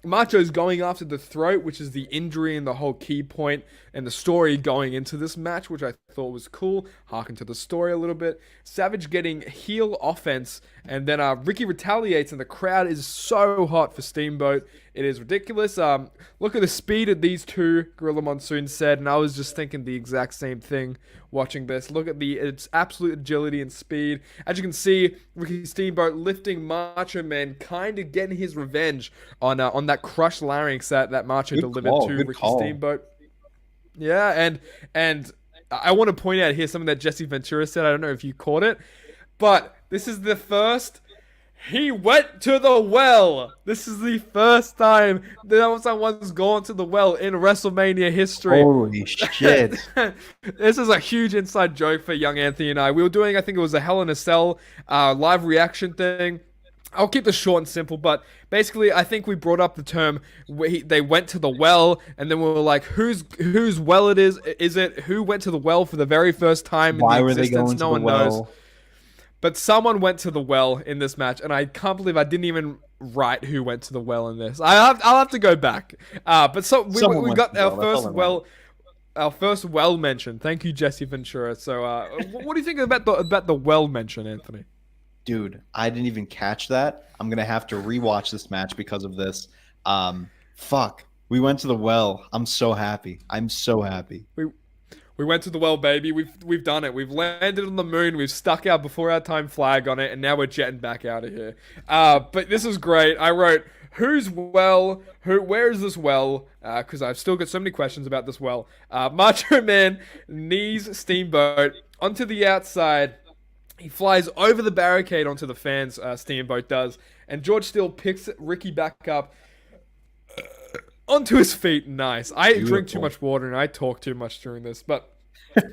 Macho's going after the throat, which is the injury and the whole key point and the story going into this match, which I thought was cool. Harken to the story a little bit. Savage getting heel offense, and then Ricky retaliates, and the crowd is so hot for Steamboat. It is ridiculous. Look at the speed of these two, Gorilla Monsoon said, and I was just thinking the exact same thing watching this. Look at its absolute agility and speed. As you can see, Ricky Steamboat lifting Macho Man, kind of getting his revenge on that crushed larynx that Macho delivered to Ricky Steamboat. Yeah, and I want to point out here something that Jesse Ventura said. I don't know if you caught it, but this is the first. He went to the well. This is the first time that someone's gone to the well in WrestleMania history. Holy shit. This is a huge inside joke for young Anthony and I. We were doing, I think it was a Hell in a Cell live reaction thing. I'll keep this short and simple, but basically, I think we brought up the term they went to the well, and then we were like, whose well it is? Is it who went to the well for the very first time Why in were the they existence? going to No the one well? knows. But someone went to the well in this match, and I can't believe I didn't even write who went to the well in this. I'll have to go back. But so Someone we went got to the our well, that's first all that well. Our first well mention. Thank you, Jesse Ventura. So, what do you think about the well mention, Anthony? Dude, I didn't even catch that. I'm gonna have to rewatch this match because of this. Fuck. We went to the well. I'm so happy. I'm so happy. We went to the well, baby. We've done it. We've landed on the moon. We've stuck our before our time flag on it, and now we're jetting back out of here. But this is great. I wrote, who's well? Where is this well? Because I've still got so many questions about this well. Macho Man knees Steamboat onto the outside. He flies over the barricade onto the fans, Steamboat does, and George Steele picks Ricky back up onto his feet. Nice. I drink too much water and I talk too much during this, but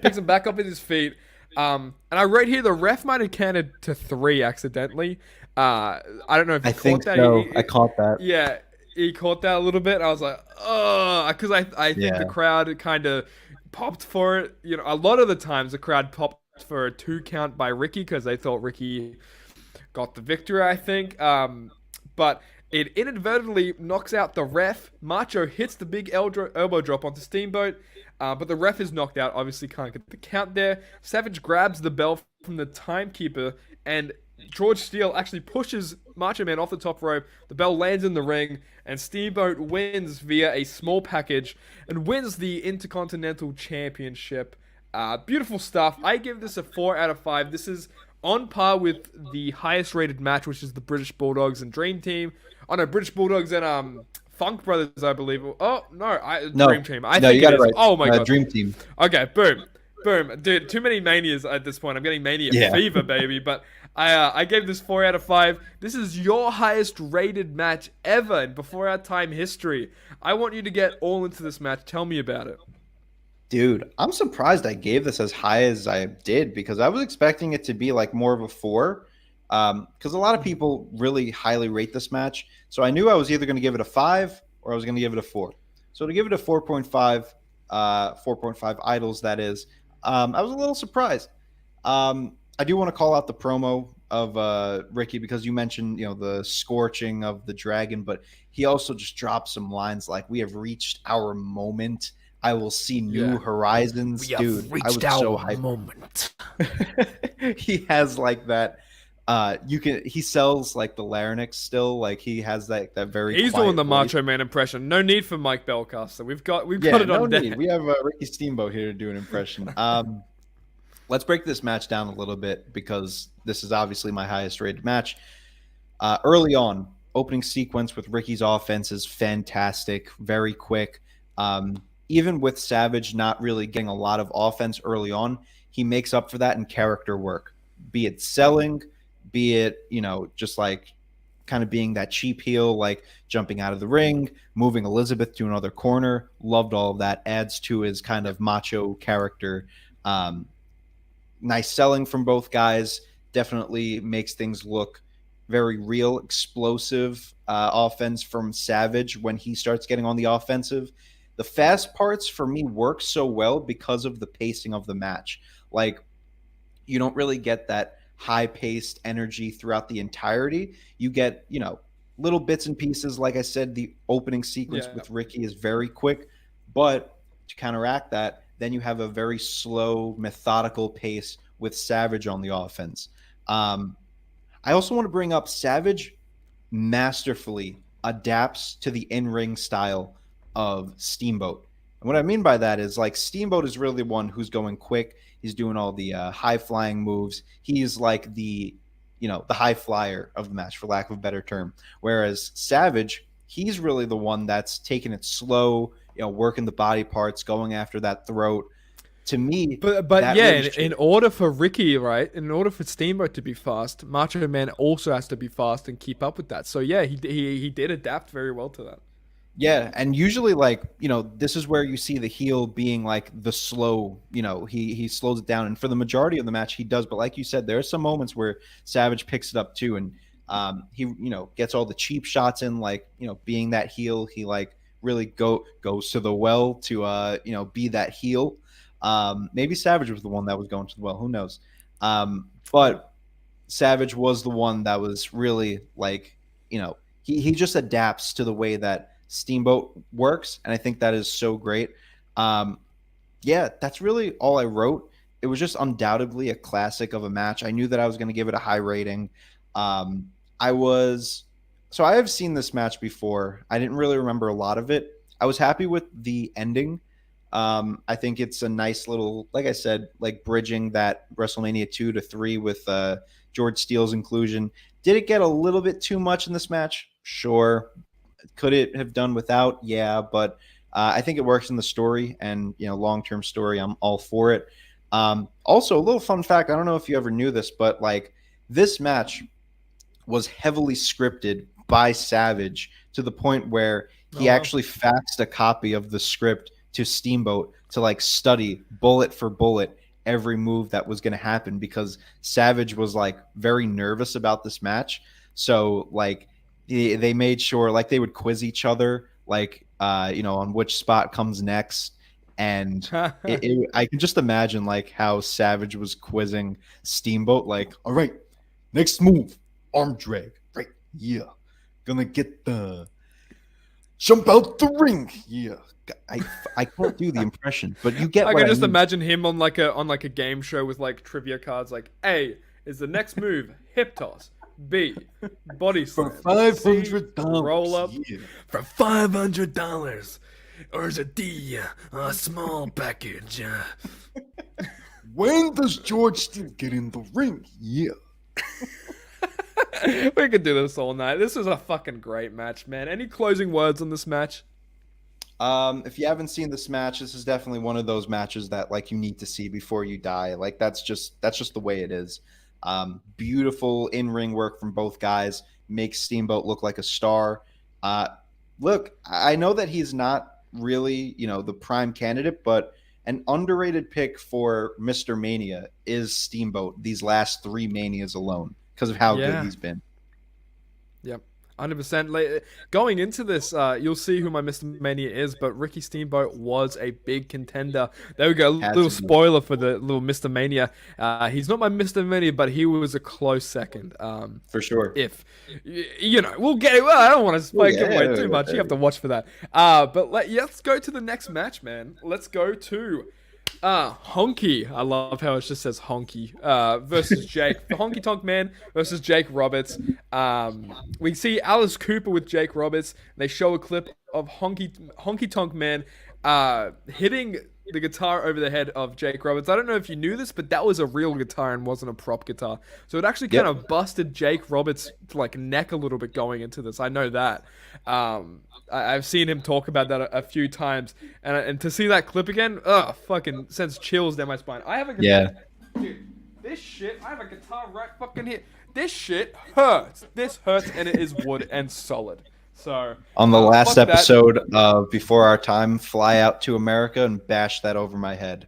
picks him back up at his feet. And I wrote here the ref might have counted to 3 accidentally. I don't know if you caught that. So. I caught that. Yeah, he caught that a little bit. I was like, oh, because I think the crowd kind of popped for it. You know, a lot of the times the crowd popped for a 2 count by Ricky because they thought Ricky got the victory, I think. But it inadvertently knocks out the ref. Macho hits the big elbow drop onto Steamboat, but the ref is knocked out. Obviously can't get the count there. Savage grabs the bell from the timekeeper, and George Steele actually pushes Macho Man off the top rope. The bell lands in the ring, and Steamboat wins via a small package and wins the Intercontinental Championship. Beautiful stuff. I give this a 4 out of 5. This is on par with the highest rated match, which is the British Bulldogs and Dream Team. Oh no, British Bulldogs and Funk Brothers, I believe. Oh no, Dream Team. I think you got it right. Oh my god, Dream Team. Okay, boom, dude. Too many manias at this point. I'm getting mania fever, baby. But I gave this 4 out of 5. This is your highest rated match ever in Before Our Time history. I want you to get all into this match. Tell me about it. Dude, I'm surprised I gave this as high as I did because I was expecting it to be like more of a 4. Because a lot of people really highly rate this match. So I knew I was either going to give it a 5 or I was going to give it a 4. So to give it a 4.5, 4.5 idols, that is, I was a little surprised. I do want to call out the promo of Ricky because you mentioned, the scorching of the dragon, but he also just dropped some lines like, "We have reached our moment. I will see new horizons." Dude, I was so hyped. Moment. He has like that. He sells like the larynx still. Like he has that very. He's quiet doing the voice. Macho Man impression. No need for Mike Belcaster. We've got it on deck. We have Ricky Steamboat here to do an impression. Let's break this match down a little bit because this is obviously my highest rated match. Early on, opening sequence with Ricky's offense is fantastic, very quick. Even with Savage not really getting a lot of offense early on, he makes up for that in character work, be it selling, be it, just like kind of being that cheap heel, like jumping out of the ring, moving Elizabeth to another corner. Loved all of that. Adds to his kind of macho character. Nice selling from both guys. Definitely makes things look very real, explosive offense from Savage when he starts getting on the offensive. The fast parts for me work so well because of the pacing of the match. Like, you don't really get that high-paced energy throughout the entirety. You get, little bits and pieces. Like I said, the opening sequence with Ricky is very quick, but to counteract that, then you have a very slow, methodical pace with Savage on the offense. I also want to bring up Savage masterfully adapts to the in-ring style of Steamboat. And what I mean by that is, like, Steamboat is really the one who's going quick. He's doing all the high-flying moves. He's like the high flyer of the match, for lack of a better term. Whereas Savage, he's really the one that's taking it slow, working the body parts, going after that throat. To me, but in order for Ricky, right, in order for Steamboat to be fast, Macho Man also has to be fast and keep up with that. So yeah, he did adapt very well to that. Yeah, and usually, like, this is where you see the heel being like the slow, he slows it down, and for the majority of the match he does. But like you said, there are some moments where Savage picks it up too, and He, gets all the cheap shots in, like, being that heel. He like really goes to the well to be that heel. Maybe Savage was the one that was going to the well. Who knows? But Savage was the one that was really like, he just adapts to the way that Steamboat works, and I think that is so great. Yeah, that's really all I wrote. It was just undoubtedly a classic of a match. I knew that I was going to give it a high rating. So I have seen this match before. I didn't really remember a lot of it. I was happy with the ending. I think it's a nice little, like I said, like bridging that WrestleMania 2 to 3 with George Steele's inclusion. Did it get a little bit too much in this match? Sure. Could it have done without? Yeah, but I think it works in the story, and long-term story, I'm all for it. Also, a little fun fact, I don't know if you ever knew this, but like this match was heavily scripted by Savage to the point where he actually faxed a copy of the script to Steamboat to like study bullet for bullet every move that was going to happen, because Savage was like very nervous about this match. So like they made sure like they would quiz each other, like on which spot comes next. And I can just imagine like how Savage was quizzing Steamboat, like, all right, next move, arm drag, right? Yeah, gonna get the jump out the ring. Yeah, I can't do the impression, but you get. I what can just mean. imagine him on like a game show with like trivia cards. Like, A is the next move hip toss. B body slam. For $500, roll up. Yeah. For $500, or is it D, a small package? When does George Steele get in the ring? Yeah. We could do this all night. This is a fucking great match, man. Any closing words on this match? If you haven't seen this match, this is definitely one of those matches that like you need to see before you die. Like that's just the way it is. Beautiful in-ring work from both guys, makes Steamboat look like a star. Look, I know that he's not really, the prime candidate, but an underrated pick for Mr. Mania is Steamboat these last 3 Manias alone because of how good he's been. Yep. 100%. Going into this, you'll see who my Mr. Mania is, but Ricky Steamboat was a big contender. There we go. Little spoiler for the little Mr. Mania. He's not my Mr. Mania, but he was a close second. For sure. If, we'll get it. Well, I don't want to spike it away too much. You have to watch for that. But let's go to the next match, man. Let's go to Honky. I love how it just says Honky versus Jake. The Honky Tonk Man versus Jake Roberts. We see Alice Cooper with Jake Roberts. They show a clip of Honky Tonk Man hitting the guitar over the head of Jake Roberts. I don't know if you knew this, but that was a real guitar and wasn't a prop guitar. So it actually kind of busted Jake Roberts' like neck a little bit going into this. I know that. I've seen him talk about that a few times, and to see that clip again, fucking sends chills down my spine. I have a guitar. Dude, this shit. I have a guitar right fucking here. This shit hurts. This hurts, and it is wood and solid. So on the last episode of Before Our Time, fly out to America and bash that over my head.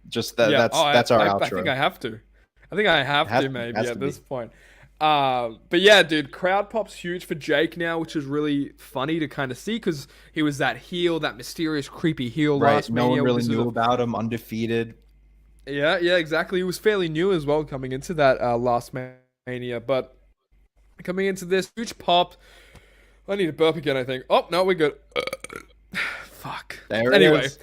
Just that. That's our outro. I think I have to. Maybe at this point. But yeah, dude, crowd pop's huge for Jake now, which is really funny to kind of see because he was that heel, that mysterious, creepy heel last Mania. No one really knew about him, undefeated. Yeah, exactly. He was fairly new as well coming into that last Mania, but coming into this, huge pop. I need a burp again, I think. Oh, no, we're good. Fuck. There it is.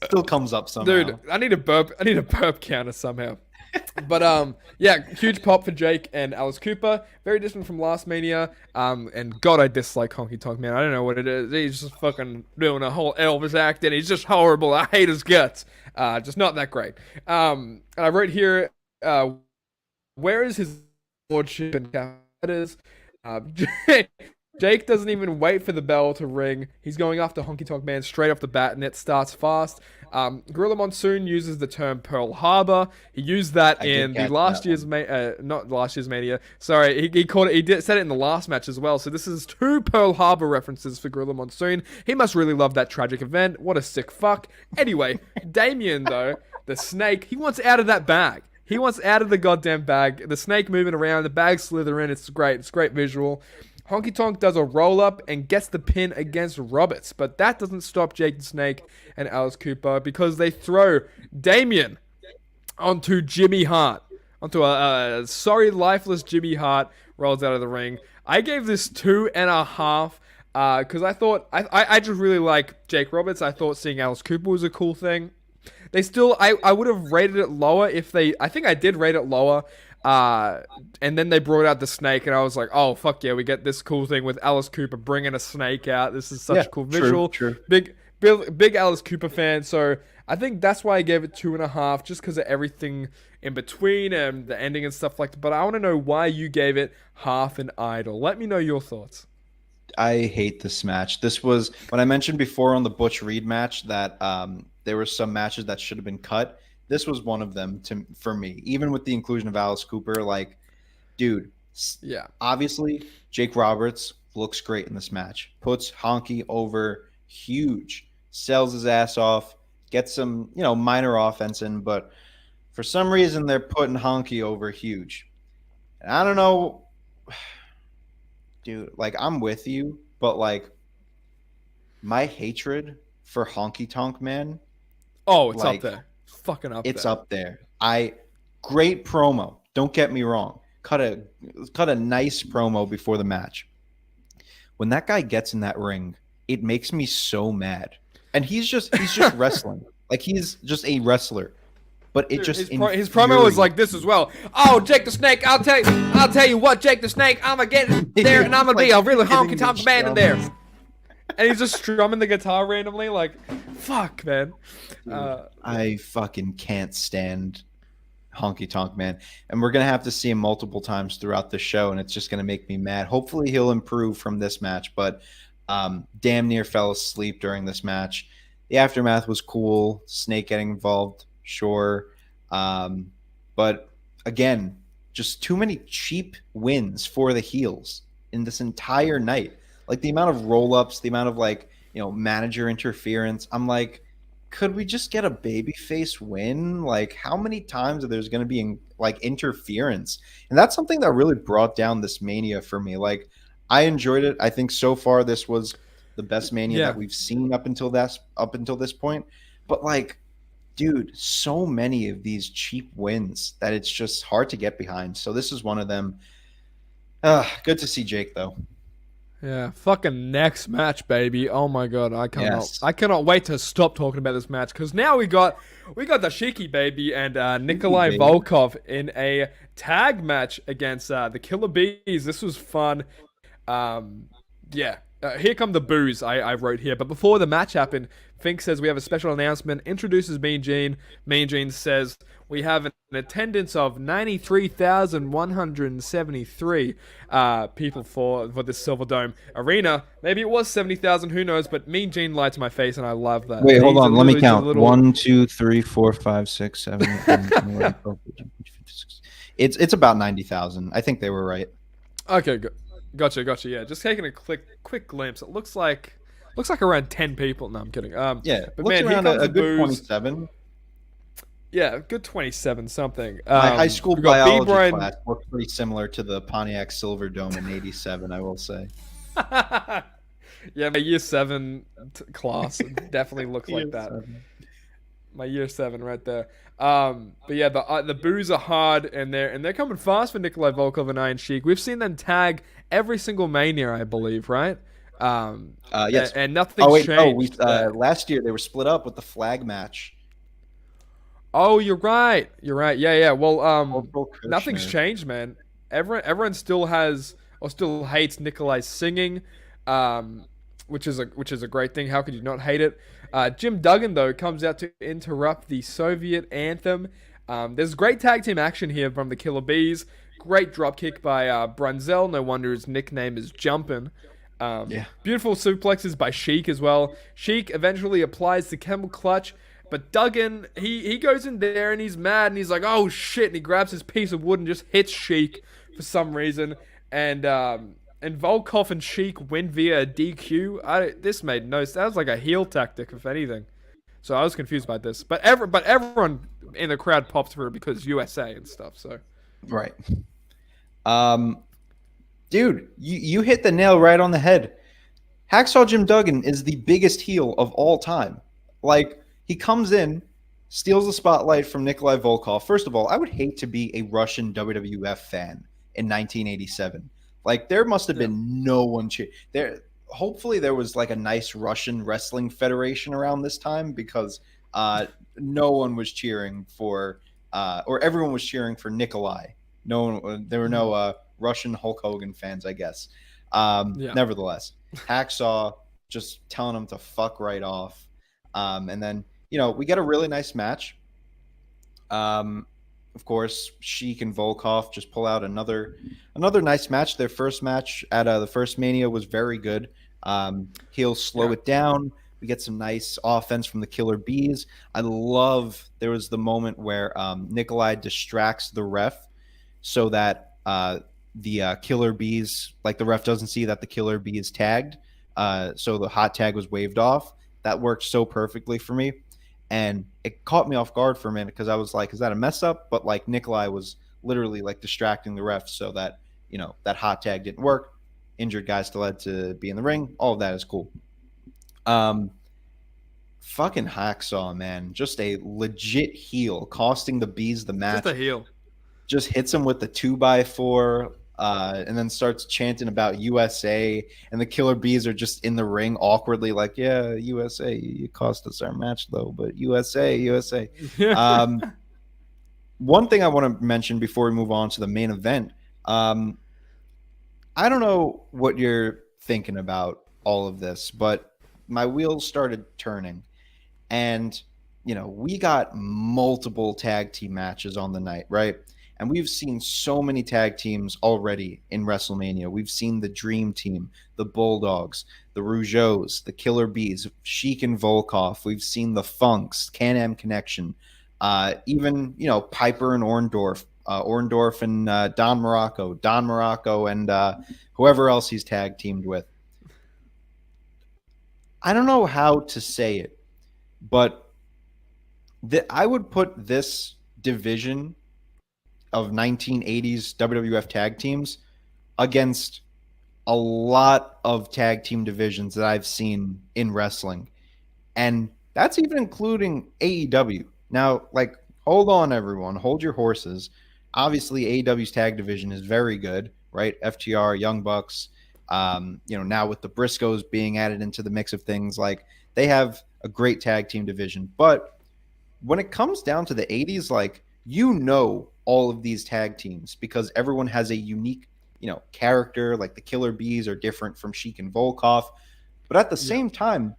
Still comes up somehow. Dude, I need a burp counter somehow. But yeah, huge pop for Jake and Alice Cooper. Very different from last Mania. And God, I dislike Honky Tonk Man. I don't know what it is. He's just fucking doing a whole Elvis act, and he's just horrible. I hate his guts. Just not that great. And I wrote here, where is his lordship and capitals? Jake doesn't even wait for the bell to ring. He's going after Honky Tonk Man straight off the bat, and it starts fast. Gorilla Monsoon uses the term Pearl Harbor. He used that in the not last year's Mania. Sorry, he called it. He said it in the last match as well. So this is 2 Pearl Harbor references for Gorilla Monsoon. He must really love that tragic event. What a sick fuck. Anyway, Damien though, the snake, he wants out of that bag. He wants out of the goddamn bag. The snake moving around, the bag slithering. It's great. It's great visual. Honky Tonk does a roll up and gets the pin against Roberts, but that doesn't stop Jake the Snake and Alice Cooper because they throw Damien onto Jimmy Hart, onto a sorry lifeless Jimmy Hart rolls out of the ring. I gave this 2.5 because I thought I just really like Jake Roberts. I thought seeing Alice Cooper was a cool thing. They still I would have rated it lower if they. I think I did rate it lower. And then they brought out the snake, and I was like, "Oh fuck yeah, we get this cool thing with Alice Cooper bringing a snake out. This is such a cool visual." True. Big Alice Cooper fan, so I think that's why I gave it 2.5, just because of everything in between and the ending and stuff like that. But I want to know why you gave it half an idol. Let me know your thoughts. I hate this match. This was when I mentioned before on the Butch Reed match that there were some matches that should have been cut. This was one of them for me, even with the inclusion of Alice Cooper. Like, dude, Yeah. obviously Jake Roberts looks great in this match. Puts Honky over huge, sells his ass off, gets some, minor offense in, but for some reason they're putting Honky over huge. And I don't know, dude, like I'm with you, but like my hatred for Honky Tonk Man, Oh, it's like, up there. Fucking up it's there. up there. Great promo. Don't get me wrong. Cut a nice promo before the match. When that guy gets in that ring, it makes me so mad. And he's just wrestling. Like he's just a wrestler. But it just his promo was like this as well. Oh, Jake the Snake, I'll tell you what, Jake the Snake, I'm gonna get in there and I'm gonna be a really honky tonk man in there. And he's just strumming the guitar randomly, like, fuck, man. I fucking can't stand Honky Tonk Man. And we're going to have to see him multiple times throughout the show, and it's just going to make me mad. Hopefully he'll improve from this match, but damn near fell asleep during this match. The aftermath was cool. Snake getting involved, sure. But again, just too many cheap wins for the heels in this entire night. Like the amount of roll-ups, the amount of manager interference. I'm like, could we just get a babyface win? Like, how many times are there's going to be interference? And that's something that really brought down this Mania for me. Like, I enjoyed it. I think so far this was the best Mania that we've seen up until this point. But like, dude, so many of these cheap wins that it's just hard to get behind. So this is one of them. Good to see Jake though. Yeah, fucking next match, baby. Oh my god, I Yes. cannot wait to stop talking about this match because now we got the Shiki baby and Nikolai baby. Volkov in a tag match against the Killer Bees. This was fun. Here come the boos I wrote here. But before the match happened, Fink says we have a special announcement, introduces Mean Gene. Mean Gene says we have an attendance of 93,173 people for this Silver Dome Arena. Maybe it was 70,000, who knows, but Mean Gene lied to my face, and I love that. Wait, hold He's on. Let me count. little- 1, 2, 3, 4, 5, 6, 7, 8, 9, 10, 11, 12, 13, 14, 15, 16. It's about 90,000. I think they were right. Okay, gotcha. Yeah, just taking a quick glimpse. It looks like around 10 people. No, I'm kidding. Yeah, but looks man, here around comes a the good boos. 27. Yeah, good 27 something. My high school we got B. biology Brian- class looked pretty similar to the Pontiac Silver Dome in '87, I will say. Yeah, my year 7 class definitely looks like that. My year 7 right there. But yeah, the boos are hard and they're coming fast for Nikolai Volkov and Iron Sheik. We've seen them tag every single Mania, I believe, right? Yes. And nothing's Oh wait, changed. last year they were split up with the flag match. Oh, you're right. Yeah. Well, Corporal Kirchner. nothing's changed, man. Everyone still hates Nikolai's singing, which is a great thing. How could you not hate it? Jim Duggan though comes out to interrupt the Soviet anthem. There's great tag team action here from the Killer Bees. Great drop kick by Brunzel. No wonder his nickname is Jumpin'. Beautiful suplexes by Sheik as well. Sheik eventually applies the camel clutch, but Duggan, he goes in there and he's mad and he's like, oh shit, and he grabs his piece of wood and just hits Sheik for some reason. And Volkov and Sheik win via DQ. This made no sense. That was like a heel tactic, if anything. So I was confused by this. But everyone in the crowd popped for it because USA and stuff. So Right. Dude, you hit the nail right on the head. Hacksaw Jim Duggan is the biggest heel of all time. Like, he comes in, steals the spotlight from Nikolai Volkov. First of all, I would hate to be a Russian WWF fan in 1987. Like, there must have been no one there. Hopefully, there was like a nice Russian wrestling federation around this time, because no one was cheering for, or everyone was cheering for Nikolai. There were no Russian Hulk Hogan fans, I guess. Nevertheless, Hacksaw just telling him to fuck right off. And then, we get a really nice match. Of course, Sheik and Volkov just pull out another nice match. Their first match at the first Mania was very good. He'll slow it down. We get some nice offense from the Killer Bees. There was the moment where Nikolai distracts the ref so that the Killer Bees, like, the ref doesn't see that the Killer Bee is tagged. So the hot tag was waved off. That worked so perfectly for me. And it caught me off guard for a minute because I was like, is that a mess up? But, like, Nikolai was literally, like, distracting the ref so that, that hot tag didn't work. Injured guys still had to be in the ring. All of that is cool. Fucking Hacksaw, man. Just a legit heel, costing the Bees the match. just a heel. Just hits him with the 2x4, and then starts chanting about USA. And the Killer Bees are just in the ring awkwardly, like, yeah, USA, you cost us our match, though, but USA. One thing I want to mention before we move on to the main event, I don't know what you're thinking about all of this, but my wheels started turning. And, we got multiple tag team matches on the night, right? And we've seen so many tag teams already in WrestleMania. We've seen the Dream Team, the Bulldogs, the Rougeaus, the Killer Bees, Sheik and Volkov. We've seen the Funks, Can-Am Connection, even, Piper and Orndorff, Orndorff and Don Morocco and whoever else he's tag teamed with. I don't know how to say it, but I would put this division of 1980s WWF tag teams against a lot of tag team divisions that I've seen in wrestling. And that's even including AEW. Now, like, hold on, everyone. Hold your horses. Obviously, AEW's tag division is very good, right? FTR, Young Bucks, now with the Briscoes being added into the mix of things, like, they have a great tag team division. But when it comes down to the 80s, like, all of these tag teams because everyone has a unique, character. Like, the Killer Bees are different from Sheik and Volkov. But at the same time,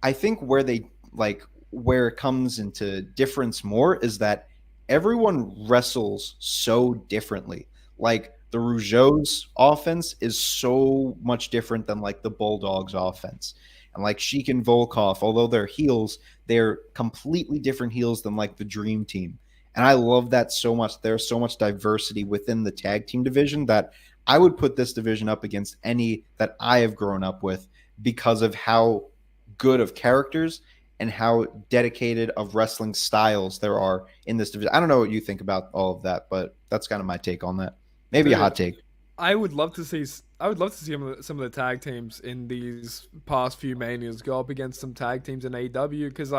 I think where it comes into difference more is that everyone wrestles so differently. Like, the Rougeaus offense is so much different than, like, the Bulldogs offense. And, like, Sheik and Volkov, although they're heels, they're completely different heels than, like, the Dream Team. And I love that so much. There's so much diversity within the tag team division that I would put this division up against any that I have grown up with because of how good of characters and how dedicated of wrestling styles there are in this division. I don't know what you think about all of that, but that's kind of my take on that. Maybe a hot take. I would love to see some of the tag teams in these past few Manias go up against some tag teams in AEW because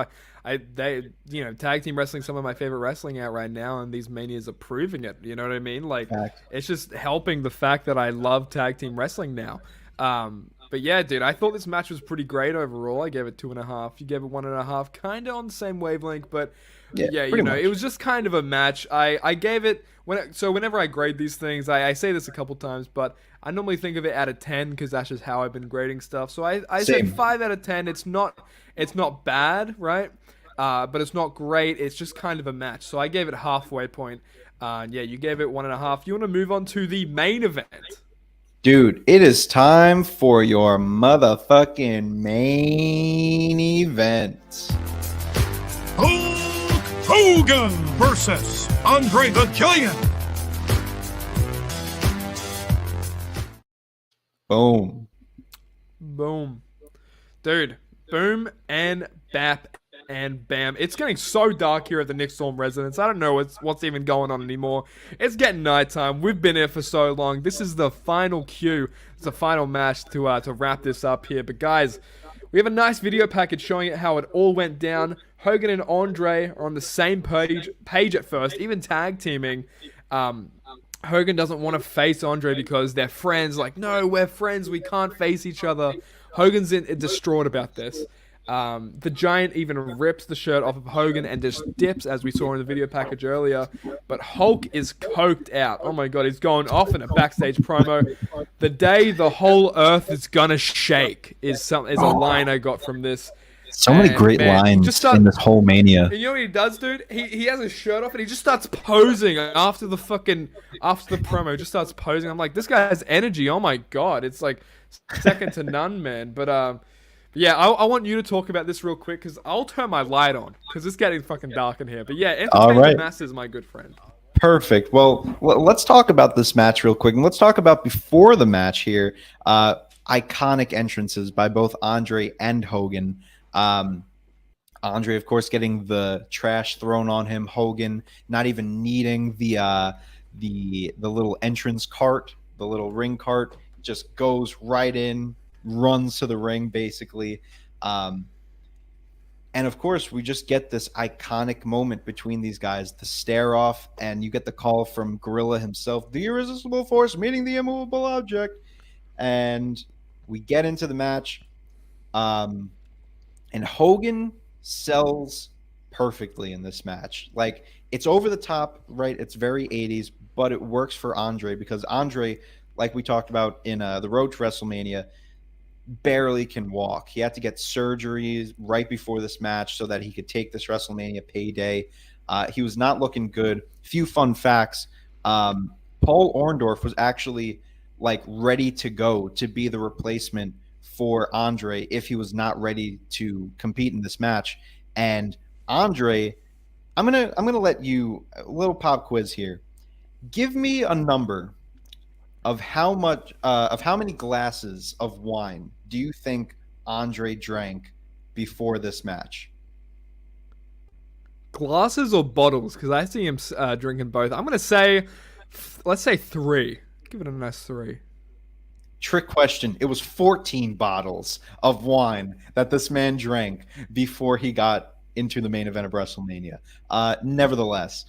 tag team wrestling, some of my favorite wrestling out right now, and these Manias are proving it. You know what I mean? Like, it's just helping the fact that I love tag team wrestling now. But yeah, dude, I thought this match was pretty great overall. I gave it 2.5. You gave it 1.5, kind of on the same wavelength, but yeah, it was just kind of a match. I gave it whenever I grade these things, I say this a couple times, but I normally think of it out of 10 because that's just how I've been grading stuff. So I say 5 out of 10. It's not bad, right? But it's not great. It's just kind of a match. So I gave it a halfway point. You gave it 1.5. You want to move on to the main event? Dude, it is time for your motherfucking main event. Hulk Hogan versus Andre the Giant. Boom. Boom. Dude, boom and bap and bam. It's getting so dark here at the Nick Storm residence. I don't know what's even going on anymore. It's getting nighttime. We've been here for so long. This is the final cue. It's the final match to wrap this up here. But guys, we have a nice video package showing it how it all went down. Hogan and Andre are on the same page at first, even tag teaming. Hogan doesn't want to face Andre because they're friends. Like, no, we're friends. We can't face each other. Hogan's distraught about this. The Giant even rips the shirt off of Hogan and just dips, as we saw in the video package earlier. But Hulk is coked out. Oh my god, he's going off in a backstage promo. The day the whole earth is gonna shake is a line I got from this. So many great lines in this whole Mania. And you know what he does, dude? He has his shirt off and he just starts posing after the promo. Just starts posing. I'm like, this guy has energy. Oh my god, it's like second to none, man. But yeah, I want you to talk about this real quick because I'll turn my light on because it's getting fucking dark in here. But yeah, entertain the masses, my good friend. Perfect. Well, let's talk about this match real quick, and let's talk about before the match here. Iconic entrances by both Andre and Hogan. Andre, of course, getting the trash thrown on him. Hogan not even needing the little entrance cart, the little ring cart, just goes right in, runs to the ring, basically. And of course, we just get this iconic moment between these guys, the stare off, and you get the call from Gorilla himself, the irresistible force meeting the immovable object. And we get into the match. And Hogan sells perfectly in this match. Like, it's over the top, right? It's very 80s, but it works for Andre because Andre, like we talked about in the road to WrestleMania, barely can walk. He had to get surgeries right before this match so that he could take this WrestleMania payday. He was not looking good. Few fun facts. Paul Orndorff was actually like ready to go to be the replacement for Andre if he was not ready to compete in this match. And Andre, I'm gonna let you a little pop quiz here. Give me a number of how many glasses of wine do you think Andre drank before this match? Glasses or bottles? Because I see him drinking both. I'm gonna say, let's say 3. Give it a nice 3. Trick question. It was 14 bottles of wine that this man drank before he got into the main event of WrestleMania. Nevertheless,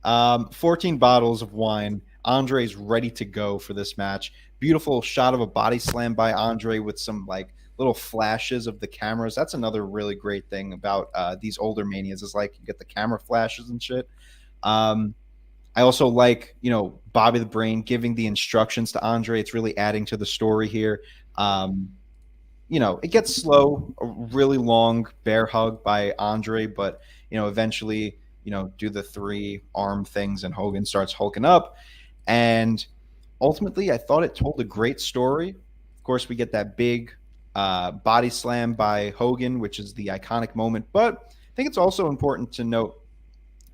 14 bottles of wine. Andre's ready to go for this match. Beautiful shot of a body slam by Andre with some like little flashes of the cameras. That's another really great thing about these older Manias is like you get the camera flashes and shit. I also like, Bobby the Brain giving the instructions to Andre. It's really adding to the story here. It gets slow, a really long bear hug by Andre, but, eventually, do the 3 arm things and Hogan starts hulking up. And ultimately, I thought it told a great story. Of course, we get that big body slam by Hogan, which is the iconic moment. But I think it's also important to note,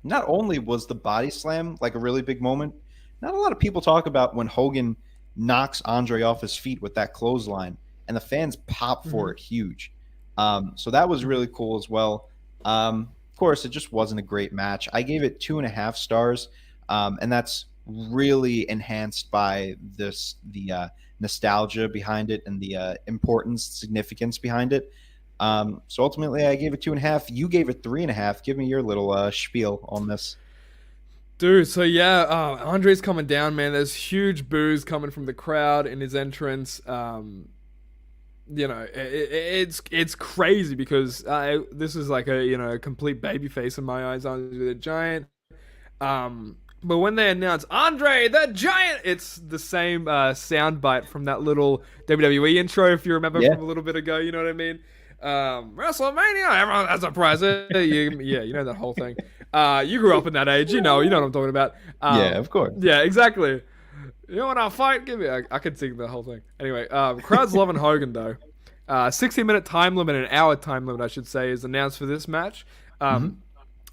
not only was the body slam like a really big moment, not a lot of people talk about when Hogan knocks Andre off his feet with that clothesline, and the fans pop for it huge. So that was really cool as well. Of course, it just wasn't a great match. I gave it 2.5 stars, and that's really enhanced by the nostalgia behind it and the importance, significance behind it. So ultimately, I gave it 2.5. You gave it 3.5. Give me your little spiel on this. Dude, so yeah, Andre's coming down, man. There's huge boos coming from the crowd in his entrance. It's crazy because this is like a complete babyface in my eyes, Andre the Giant. But when they announce Andre the Giant, it's the same soundbite from that little WWE intro, if you remember from a little bit ago. You know what I mean? WrestleMania, everyone has a prize. You know that whole thing. You grew up in that age, you know what I'm talking about. Yeah, of course. Yeah, exactly. You want to fight? Give me. I could sing the whole thing. Anyway, crowd's loving Hogan though. 60-minute time limit, an hour time limit, I should say, is announced for this match.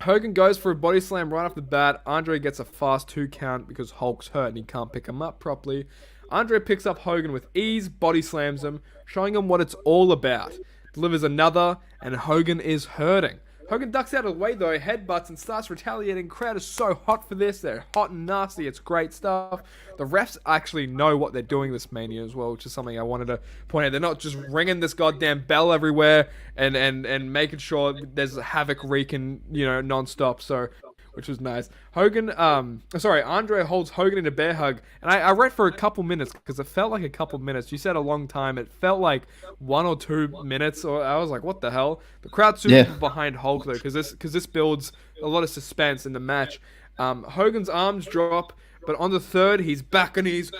Hogan goes for a body slam right off the bat. Andre gets a fast 2 count because Hulk's hurt and he can't pick him up properly. Andre picks up Hogan with ease, body slams him, showing him what it's all about. Delivers another, and Hogan is hurting. Hogan ducks out of the way though, headbutts and starts retaliating. Crowd is so hot for this. They're hot and nasty. It's great stuff. The refs actually know what they're doing this Mania as well, which is something I wanted to point out. They're not just ringing this goddamn bell everywhere and making sure there's havoc wreaking, non-stop. So, which was nice. Andre holds Hogan in a bear hug, and I read for a couple minutes because it felt like a couple minutes. You said a long time. It felt like 1 or 2 minutes, or I was like, what the hell? The crowd super behind Hulk though, because this builds a lot of suspense in the match. Hogan's arms drop, but on the third, he's back and he's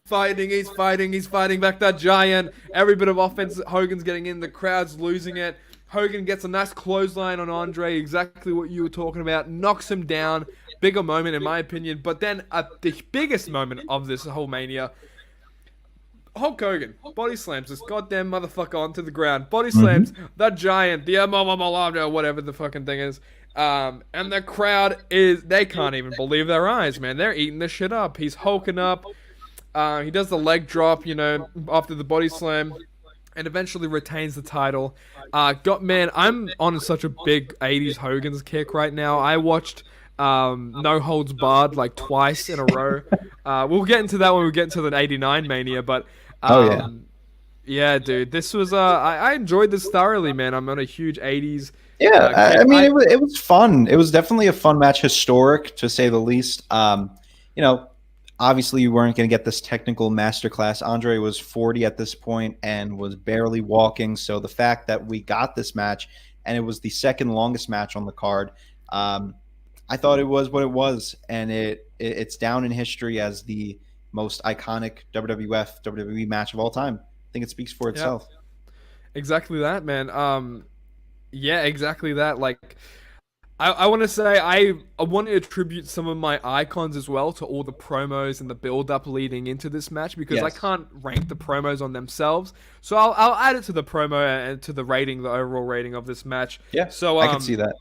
fighting back that giant. Every bit of offense Hogan's getting in, the crowd's losing it. Hogan gets a nice clothesline on Andre, exactly what you were talking about, knocks him down. Bigger moment in my opinion. But then the biggest moment of this whole Mania, Hulk Hogan body slams this goddamn motherfucker onto the ground. Body slams that giant, the whatever the fucking thing is. And the crowd they can't even believe their eyes, man. They're eating this shit up. He's hulking up. He does the leg drop, after the body slam, and eventually retains the title. I'm on such a big 80s Hogan's kick right now. I watched No Holds Barred like twice in a row. We'll get into that when we get into the 89 Mania, but yeah, dude, this was I enjoyed this thoroughly, man. I'm on a huge 80s. Yeah, it was fun. It was definitely a fun match, historic to say the least. Obviously you weren't going to get this technical masterclass. Andre was 40 at this point and was barely walking. So the fact that we got this match, and it was the second longest match on the card, I thought it was what it was, and it's down in history as the most iconic WWE match of all time. I think it speaks for itself. Exactly that, man. Yeah, exactly that. Like, I want to say I want to attribute some of my icons as well to all the promos and the build-up leading into this match, because I can't rank the promos on themselves. So I'll add it to the promo and to the overall rating of this match. Yeah, so I can see that.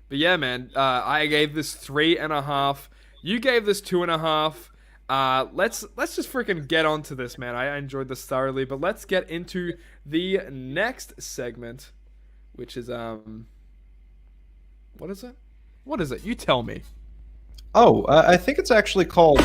But yeah, man, I gave this 3.5. You gave this 2.5. Let's just freaking get onto this, man. I enjoyed this thoroughly, but let's get into the next segment, which is what is it? What is it? You tell me. Oh, I think it's actually called...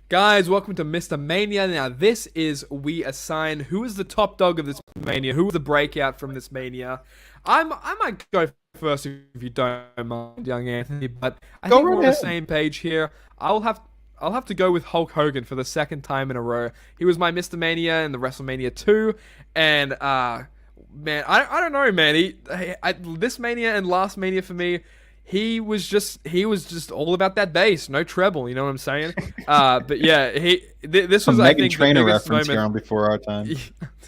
Guys, welcome to Mr. Mania. Now, this is we assign who is the top dog of this Mania, who was the breakout from this Mania. I might go first if you don't mind, young Anthony, but I think we're on the same page here. I'll have to go with Hulk Hogan for the second time in a row. He was my Mr. Mania in the WrestleMania 2, and man, I don't know, man. This Mania and last Mania for me, he was just all about that bass, no treble. You know what I'm saying? But yeah, this was, I think, Trainer the biggest reference moment. here on Before Our Time.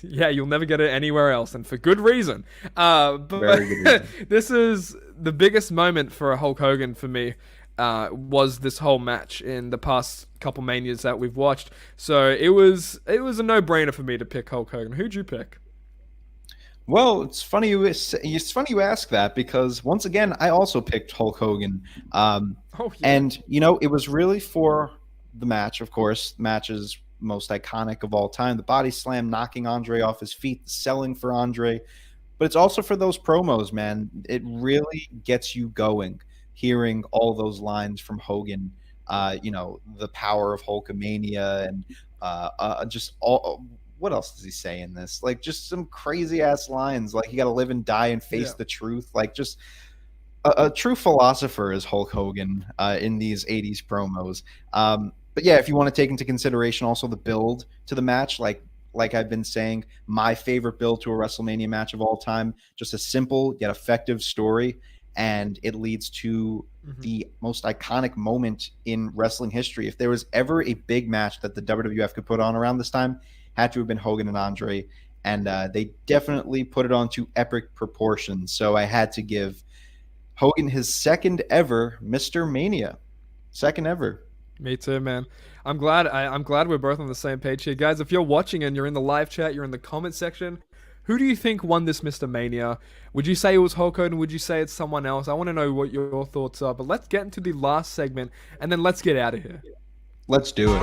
Yeah, you'll never get it anywhere else, and for good reason. But Very good reason. This is the biggest moment for Hulk Hogan for me. Was this whole match in the past couple Manias that we've watched. So it was a no-brainer for me to pick Hulk Hogan. Who'd you pick? Well, it's funny you ask that, because once again I also picked Hulk Hogan. And it was really for the match, of course. The match is most iconic of all time. The body slam knocking Andre off his feet, the selling for Andre. But it's also for those promos, man. It really gets you going. Hearing all those lines from Hogan, the power of Hulkamania, and just all. What else does he say in this? Like, just some crazy ass lines. Like, you got to live and die and face the truth. Like, just a true philosopher is Hulk Hogan in these 80s promos. But yeah, if you want to take into consideration also the build to the match, like I've been saying, my favorite build to a WrestleMania match of all time, just a simple yet effective story. And it leads to the most iconic moment in wrestling history. If there was ever a big match that the WWF could put on around this time, had to have been Hogan and Andre. And they definitely put it on to epic proportions. So I had to give Hogan his second ever Mr. Mania. Second ever. Me too, man. I'm glad we're both on the same page here. Guys, if you're watching and you're in the live chat, you're in the comment section, who do you think won this Mr. Mania? Would you say it was Hulk Hogan? Would you say it's someone else? I want to know what your thoughts are. But let's get into the last segment, and then let's get out of here. Let's do it.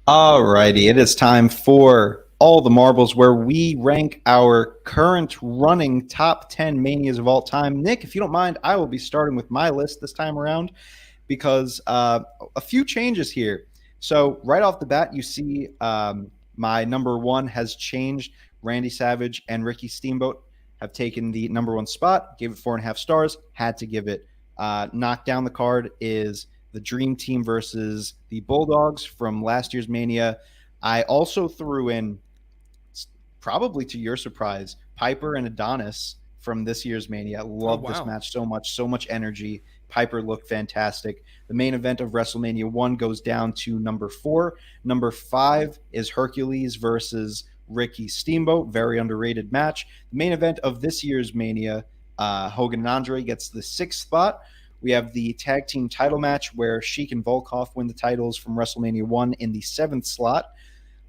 Alrighty, it is time for All the Marbles, where we rank our current running top 10 Manias of all time. Nick, if you don't mind, I will be starting with my list this time around because a few changes here. So right off the bat, you see my number one has changed. Randy Savage and Ricky Steamboat have taken the number one spot, gave it 4.5 stars, had to give it. Knocked down the card is the Dream Team versus the Bulldogs from last year's Mania. I also threw in, probably to your surprise, Piper and Adonis from this year's Mania. I love this match so much energy. Piper looked fantastic. The main event of WrestleMania 1 goes down to number 4. Number 5 is Hercules versus Ricky Steamboat. Very underrated match. The main event of this year's Mania, Hogan and Andre gets the 6th spot. We have the tag team title match where Sheik and Volkov win the titles from WrestleMania 1 in the 7th slot.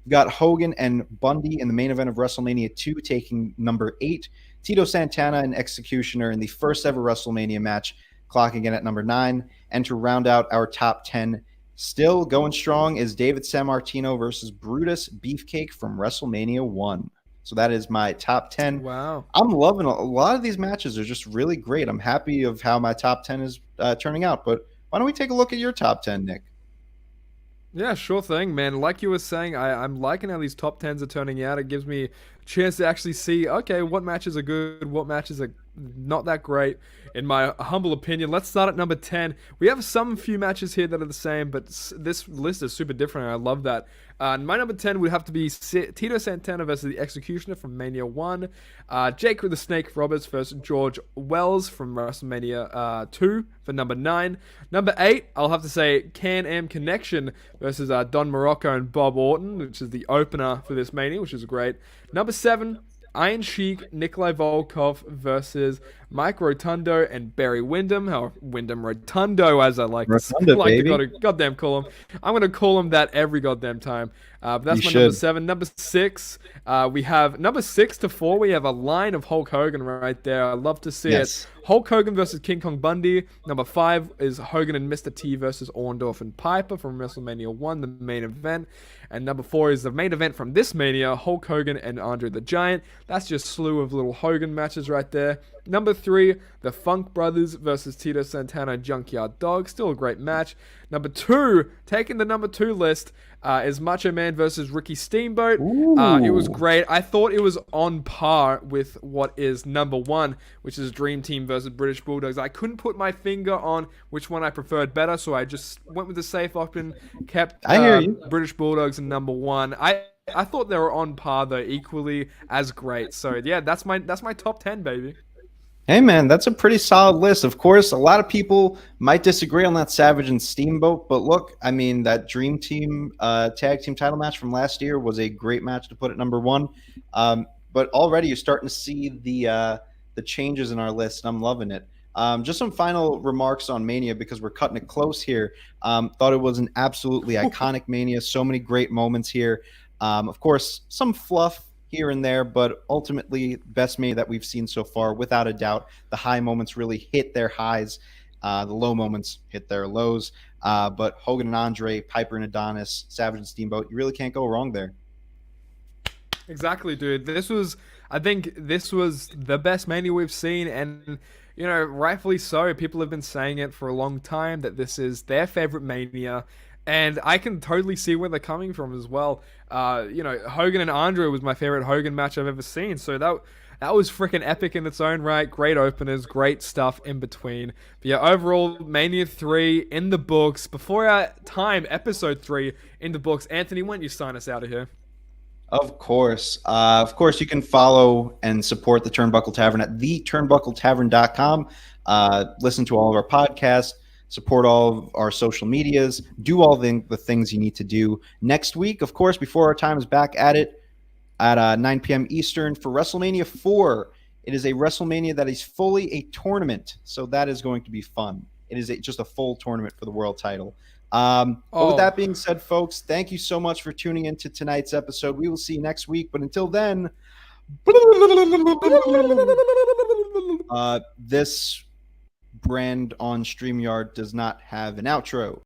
We've got Hogan and Bundy in the main event of WrestleMania 2 taking number 8. Tito Santana and Executioner in the first ever WrestleMania match clocking in at number 9. And to round out our top 10, still going strong, is David Sammartino versus Brutus Beefcake from WrestleMania 1. So that is my top 10. Wow. I'm loving a lot of these matches are just really great. I'm happy of how my top 10 is turning out. But why don't we take a look at your top 10, Nick? Yeah, sure thing, man. Like you were saying, I'm liking how these top 10s are turning out. It gives me a chance to actually see, okay, what matches are good, what matches are not that great, in my humble opinion. Let's start at number 10. We have some few matches here that are the same, but this list is super different, and I love that. My number 10 would have to be Tito Santana versus the Executioner from Mania 1. Jake with the Snake Roberts versus George Wells from WrestleMania 2 for number 9. Number 8, I'll have to say Can-Am Connection versus Don Morocco and Bob Orton, which is the opener for this Mania, which is great. Number 7, Iron Sheik, Nikolai Volkov versus Mike Rotundo and Barry Windham. Or Windham Rotundo, as I like to goddamn call him. I'm going to call him that every goddamn time. But that's number 7. Number 6, we have number 6 to 4. We have a line of Hulk Hogan right there. I love to see it. Hulk Hogan versus King Kong Bundy. Number 5 is Hogan and Mr. T versus Orndorff and Piper from WrestleMania 1, the main event. And number 4 is the main event from this Mania, Hulk Hogan and Andre the Giant. That's just a slew of little Hogan matches right there. Number 3, the Funk Brothers versus Tito Santana and Junkyard Dog. Still a great match. Number 2, taking the number 2 list, is Macho Man versus Ricky Steamboat. It was great. I thought it was on par with what is number 1, which is Dream Team versus British Bulldogs. I couldn't put my finger on which one I preferred better, so I just went with the safe option, kept British Bulldogs in number 1. I thought they were on par though, equally as great. So yeah, that's my top 10, baby. Hey man, that's a pretty solid list. Of course, a lot of people might disagree on that Savage and Steamboat, but look, I mean, that Dream Team tag team title match from last year was a great match to put at number 1. But already you're starting to see the changes in our list, and I'm loving it. Just some final remarks on Mania because we're cutting it close here. Thought it was an absolutely iconic Mania. So many great moments here. Of course, some fluff here and there, but ultimately best Mania that we've seen so far, without a doubt. The high moments really hit their highs. The low moments hit their lows. But Hogan and Andre, Piper and Adonis, Savage and Steamboat, you really can't go wrong there. Exactly, dude. I think this was the best Mania we've seen, and you know, rightfully so. People have been saying it for a long time that this is their favorite Mania. And I can totally see where they're coming from as well. You know, Hogan and Andre was my favorite Hogan match I've ever seen. So that was freaking epic in its own right. Great openers, great stuff in between. But yeah, overall, Mania 3 in the books. Before our time, Episode 3 in the books. Anthony, why don't you sign us out of here? Of course. You can follow and support the Turnbuckle Tavern at theturnbuckletavern.com. Listen to all of our podcasts. Support all of our social medias. Do all the things you need to do. Next week, of course, before our time is back at it, at 9 p.m. Eastern for WrestleMania 4. It is a WrestleMania that is fully a tournament, so that is going to be fun. It is just a full tournament for the world title. But with that being said, folks, thank you so much for tuning into tonight's episode. We will see you next week. But until then, this brand on StreamYard does not have an outro.